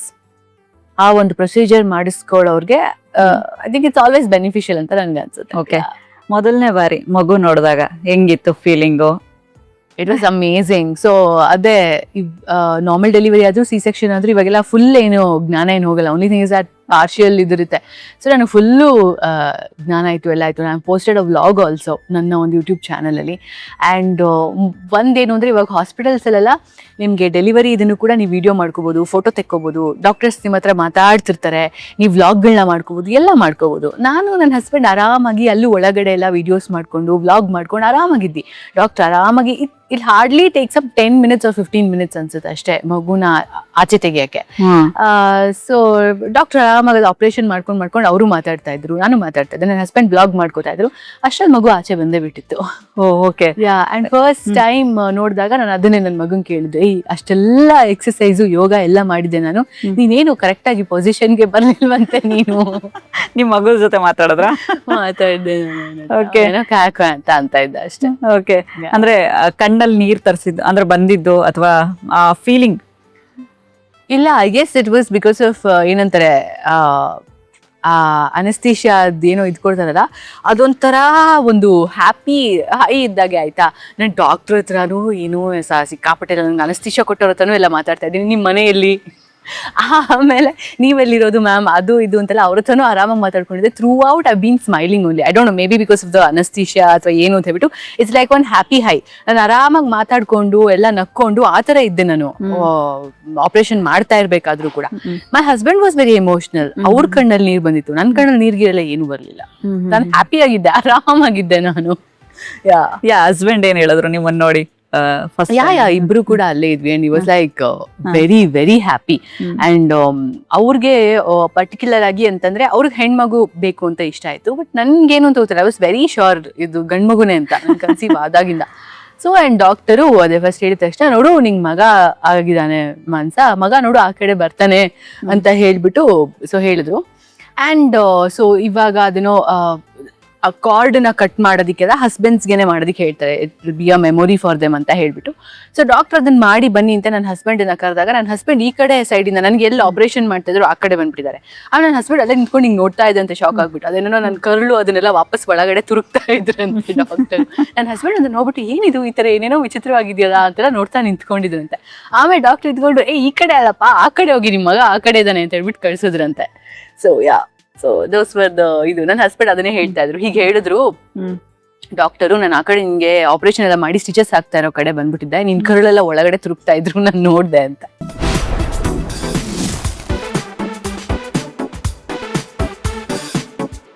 ಆ ಒಂದು ಪ್ರೊಸೀಜರ್ ಮಾಡಿಸ್ಕೊಳ್ಳೋರ್ಗೆ I think it's always beneficial ಅಂತ ನನ್ಗೆ ಅನ್ಸುತ್ತೆ. ಓಕೆ, ಮೊದಲನೇ ಬಾರಿ ಮಗು ನೋಡಿದಾಗ ಹೆಂಗಿತ್ತು feeling? It was amazing. So ಅದೇ ನಾರ್ಮಲ್ ಡೆಲಿವರಿ ಆದ್ರೂ ಸಿ ಸೆಕ್ಷನ್ ಆದ್ರೂ ಇವಾಗೆಲ್ಲ ಫುಲ್ ಏನು ಜ್ಞಾನ ಏನು ಹೋಗಲ್ಲ. Only thing is that partial ಇದಿರುತ್ತೆ. ಸೊ ನನಗೆ ಫುಲ್ಲು ಜ್ಞಾನ ಆಯಿತು, ಎಲ್ಲ ಆಯಿತು. ನಾನು ಪೋಸ್ಟೆಡ್ ಅ ವ್ಲಾಗ್ ಆಲ್ಸೋ ನನ್ನ ಒಂದು ಯೂಟ್ಯೂಬ್ ಚಾನಲಲ್ಲಿ. ಆ್ಯಂಡ್ ಒಂದೇನು ಅಂದರೆ ಇವಾಗ ಹಾಸ್ಪಿಟಲ್ಸಲ್ಲೆಲ್ಲ ನಿಮಗೆ ಡೆಲಿವರಿ ಇದನ್ನು ಕೂಡ ನೀವು ವಿಡಿಯೋ ಮಾಡ್ಕೋಬೋದು, ಫೋಟೋ ತೆಕ್ಕೋಬೋದು, ಡಾಕ್ಟರ್ಸ್ ನಿಮ್ಮ ಹತ್ರ ಮಾತಾಡ್ತಿರ್ತಾರೆ, ನೀವು ವ್ಲಾಗ್ಗಳನ್ನ ಮಾಡ್ಕೋಬೋದು, ಎಲ್ಲ ಮಾಡ್ಕೋಬೋದು. ನಾನು ನನ್ನ ಹಸ್ಬೆಂಡ್ ಆರಾಮಾಗಿ ಅಲ್ಲೂ ಒಳಗಡೆ ಎಲ್ಲ ವೀಡಿಯೋಸ್ ಮಾಡಿಕೊಂಡು ವ್ಲಾಗ್ ಮಾಡ್ಕೊಂಡು ಆರಾಮಾಗಿದ್ವಿ. ಡಾಕ್ಟರ್ ಆರಾಮಾಗಿ ಇಲ್ಲಿ hardly takes up 10 minutes or 15 minutes ಅನ್ಸುತ್ತೆ ಅಷ್ಟೇ ಮಗುನ ಆಚೆ ತೆಗಿಯಕ್ಕೆ. ಸೊ ಡಾಕ್ಟರ್ ಆರಾಮಾಗಿ ಆಪರೇಷನ್ ಮಾಡ್ಕೊಂಡು ಅವರು ಮಾತಾಡ್ತಾ ಇದ್ರು, ನಾನು ಮಾತಾಡ್ತಾ ಇದ್ದೆ, ನನ್ನ ಹಸ್ಬೆಂಡ್ ಬ್ಲಾಗ್ ಮಾಡ್ಕೋತಾ ಇದ್ರು. ಅಷ್ಟ್ರಲ್ಲಿ ಮಗು ಆಚೆ ಬಂದೇ ಬಿಟ್ಟಿತ್ತು. ಓಕೆ. ಅಂಡ್ ಫಸ್ಟ್ ಟೈಮ್ ನೋಡಿದಾಗ ನಾನು ಅದನ್ನೇ ನನ್ನ ಮಗನ್ ಕೇಳಿದೆ, ಅಷ್ಟೆಲ್ಲ ಎಕ್ಸಸೈಸು ಯೋಗ ಎಲ್ಲ ಮಾಡಿದ್ದೆ ನಾನು, ನೀನೇನು ಕರೆಕ್ಟ್ ಆಗಿ ಪೊಸಿಷನ್ಗೆ ಬರ್ಲಿಲ್ವಂತೆ ನೀನು. ನಿಮ್ ಮಗು ಜೊತೆ ಮಾತಾಡಿದ್ರ? ಮಾತಾಡ್ದೆ Okay. ಕಾಕ ಅಂತ ಇದ್ದ ಅಷ್ಟೇ. ಓಕೆ. ಅಂದ್ರೆ ಕಣ್ಣಲ್ಲಿ ನೀರ್ ತರಿಸಿದ್ದು ಅಂದ್ರೆ ಬಂದಿದ್ದು ಅಥವಾ ಆ ಫೀಲಿಂಗ್? ಇಲ್ಲ, I guess it was because of ಏನಂತಾರೆ ಅನಸ್ತೇಶಿಯಾ ಅದೇನೋ ಇದ್ಕೊಳ್ತಾರಲ್ಲ, ಅದೊಂಥರ ಒಂದು ಹ್ಯಾಪಿ ಹೈ ಇದ್ದಾಗೆ ಆಯ್ತಾ. ನಾನು ಡಾಕ್ಟರ್ ಹತ್ರನೂ ಏನೋ ಸಿಕ್ಕಾಪಟ್ಟೆ ನಂಗೆ ಅನಸ್ತೇಶಿಯಾ ಕೊಟ್ಟವ್ರ ಹತ್ರನೂ ಎಲ್ಲ ಮಾತಾಡ್ತಾ ಇದ್ದೀನಿ, ನಿಮ್ಮ ಮನೆಯಲ್ಲಿ ಆಮೇಲೆ ನೀವೆಲ್ಲಿರೋದು ಮ್ಯಾಮ್ ಅದು ಇದು ಅಂತೆಲ್ಲ ಅವ್ರ ಹತ್ರನೂ ಆರಾಮಾಗಿ ಮಾತಾಡ್ಕೊಂಡಿದ್ದೆ. Throughout I been smiling only. I don't know, maybe because of the anaesthesia ಅಥವಾ ಏನು ಅಂತ ಹೇಳ್ಬಿಟ್ಟು it's like one happy high. ನಾನು ಆರಾಮಾಗಿ ಮಾತಾಡ್ಕೊಂಡು ಎಲ್ಲ ನಕ್ಕೊಂಡು ಆ ಥರ ಇದ್ದೆ ನಾನು ಆಪರೇಷನ್ ಮಾಡ್ತಾ ಇರ್ಬೇಕಾದ್ರೂ ಕೂಡ. My husband was very emotional. ಅವ್ರ ಕಣ್ಣಲ್ಲಿ ನೀರು ಬಂದಿತ್ತು, ನನ್ನ ಕಣ್ಣಲ್ಲಿ ನೀರ್ಗಿರೆಲ್ಲ ಏನು ಬರಲಿಲ್ಲ. ನಾನು ಹ್ಯಾಪಿ ಆಗಿದ್ದೆ, ಆರಾಮಾಗಿದ್ದೆ ನಾನು. ಯಾ ಹಸ್ಬೆಂಡ್ ಏನ್ ಹೇಳಿದ್ರು ನಿಮ್ಮನ್ನ ನೋಡಿ? ಇಬ್ರು ಕೂಡ ಅಲ್ಲೇ ಇದ್ವಿ and he was like very very happy. And ಅವ್ರಿಗೆ ಪರ್ಟಿಕ್ಯುಲರ್ ಆಗಿ ಅಂತಂದ್ರೆ ಅವ್ರಿಗೆ ಹೆಣ್ಮಗು ಬೇಕು ಅಂತ ಇಷ್ಟ ಆಯ್ತು. ಬಟ್ ನನ್ಗೇನು ಅಂತ ಗೊತ್ತಿಲ್ಲ, ಐ ವಾಸ್ ವೆರಿ ಶೋರ್ ಇದು ಗಂಡ್ ಮಗುನೇ ಅಂತ ನನ್ ಕನ್ಸೀವ್ ಆದಾಗಿಂದ. ಸೊ ಅಂಡ್ ಡಾಕ್ಟರು ಅದೇ ಫಸ್ಟ್ ಹೇಳಿದ ತಕ್ಷಣ, ನೋಡು ನಿಂಗ್ ಮಗ ಆಗಿದ್ದಾನೆ ಮಗ ನೋಡು ಆ ಕಡೆ ಬರ್ತಾನೆ ಅಂತ ಹೇಳ್ಬಿಟ್ಟು ಸೊ ಹೇಳಿದ್ರು. ಅಂಡ್ ಸೊ ಇವಾಗ ಅದೇನೋ ಆ ಕಾರ್ಡ್ನ ಕಟ್ ಮಾಡೋದಕ್ಕೆಲ್ಲ ಹಸ್ಬೆಂಡ್ಸ್ಗೆನೆ ಮಾಡೋದಕ್ಕೆ ಹೇಳ್ತಾರೆ, it will be a memory for them ಅಂತ ಹೇಳ್ಬಿಟ್ಟು. ಸೊ ಡಾಕ್ಟರ್ ಅದನ್ನ ಮಾಡಿ ಬನ್ನಿ ಅಂತ ನನ್ನ ಹಸ್ಬೆಂಡನ್ನ ಕರೆದಾಗ, ನನ್ನ ಹಸ್ಬೆಂಡ್ ಈ ಕಡೆ ಸೈಡಿಂದ ನನಗೆ ಎಲ್ಲ ಆಪರೇಷನ್ ಮಾಡ್ತಿದ್ರು ಆ ಕಡೆ ಬಂದ್ಬಿಟ್ಟಿದ್ದಾರೆ. ಆಮೇಲೆ ನನ್ನ ಹಸ್ಬೆಂಡ್ ಅಲ್ಲೇ ನಿಂತ್ಕೊಂಡು ಹಿಂಗೆ ನೋಡ್ತಾ ಇದ್ದಂತೆ, ಶಾಕ್ ಆಗ್ಬಿಟ್ಟು. ಅದೇನೋ ನನ್ನ ಕರ್ಳು ಅದನ್ನೆಲ್ಲ ವಾಪಸ್ ಒಳಗಡೆ ತುರುಕ್ತಾ ಇದ್ರಂತೆ ಡಾಕ್ಟರ್. ನನ್ನ ಹಸ್ಬೆಂಡ್ ಅದನ್ನ ನೋಡ್ಬಿಟ್ಟು ಏನಿದು ಈ ತರ ಏನೇನೋ ವಿಚಿತ್ರವಾಗಿದೆಯಲ್ಲ ಅಂತೆಲ್ಲ ನೋಡ್ತಾ ನಿಂತ್ಕೊಂಡಿದ್ರಂತೆ. ಆಮೇಲೆ ಡಾಕ್ಟರ್ ಇದ್ಕೊಂಡು ಈ ಕಡೆ ಅಲ್ಲಪ್ಪ ಆ ಕಡೆ ಹೋಗಿ, ನಿಮ್ಮ ಮಗ ಆ ಕಡೆ ಇದ್ದಾನೆ ಅಂತ ಹೇಳ್ಬಿಟ್ಟು ಕಳ್ಸಿದ್ರಂತೆ. ಸೊ ದೋಸ್ ವರ್ ದ ಇದು ನನ್ನ ಹಸ್ಬೆಂಡ್ ಅದನ್ನೇ ಹೇಳ್ತಾ ಇದ್ರು. ಹೀಗೆ ಹೇಳಿದ್ರು ಡಾಕ್ಟರು, ನಾನು ಆ ಕಡೆ ನಿನ್ಗೆ ಆಪರೇಷನ್ ಎಲ್ಲ ಮಾಡಿ ಸ್ಟಿಚಸ್ ಹಾಕ್ತಾ ಇರೋ ಕಡೆ ಬಂದ್ಬಿಟ್ಟಿದ್ದೆ, ನಿನ್ ಕರುಳೆಲ್ಲ ಒಳಗಡೆ ತುರುಕ್ತಾ ಇದ್ರು, ನಾನು ನೋಡ್ದೆ ಅಂತ.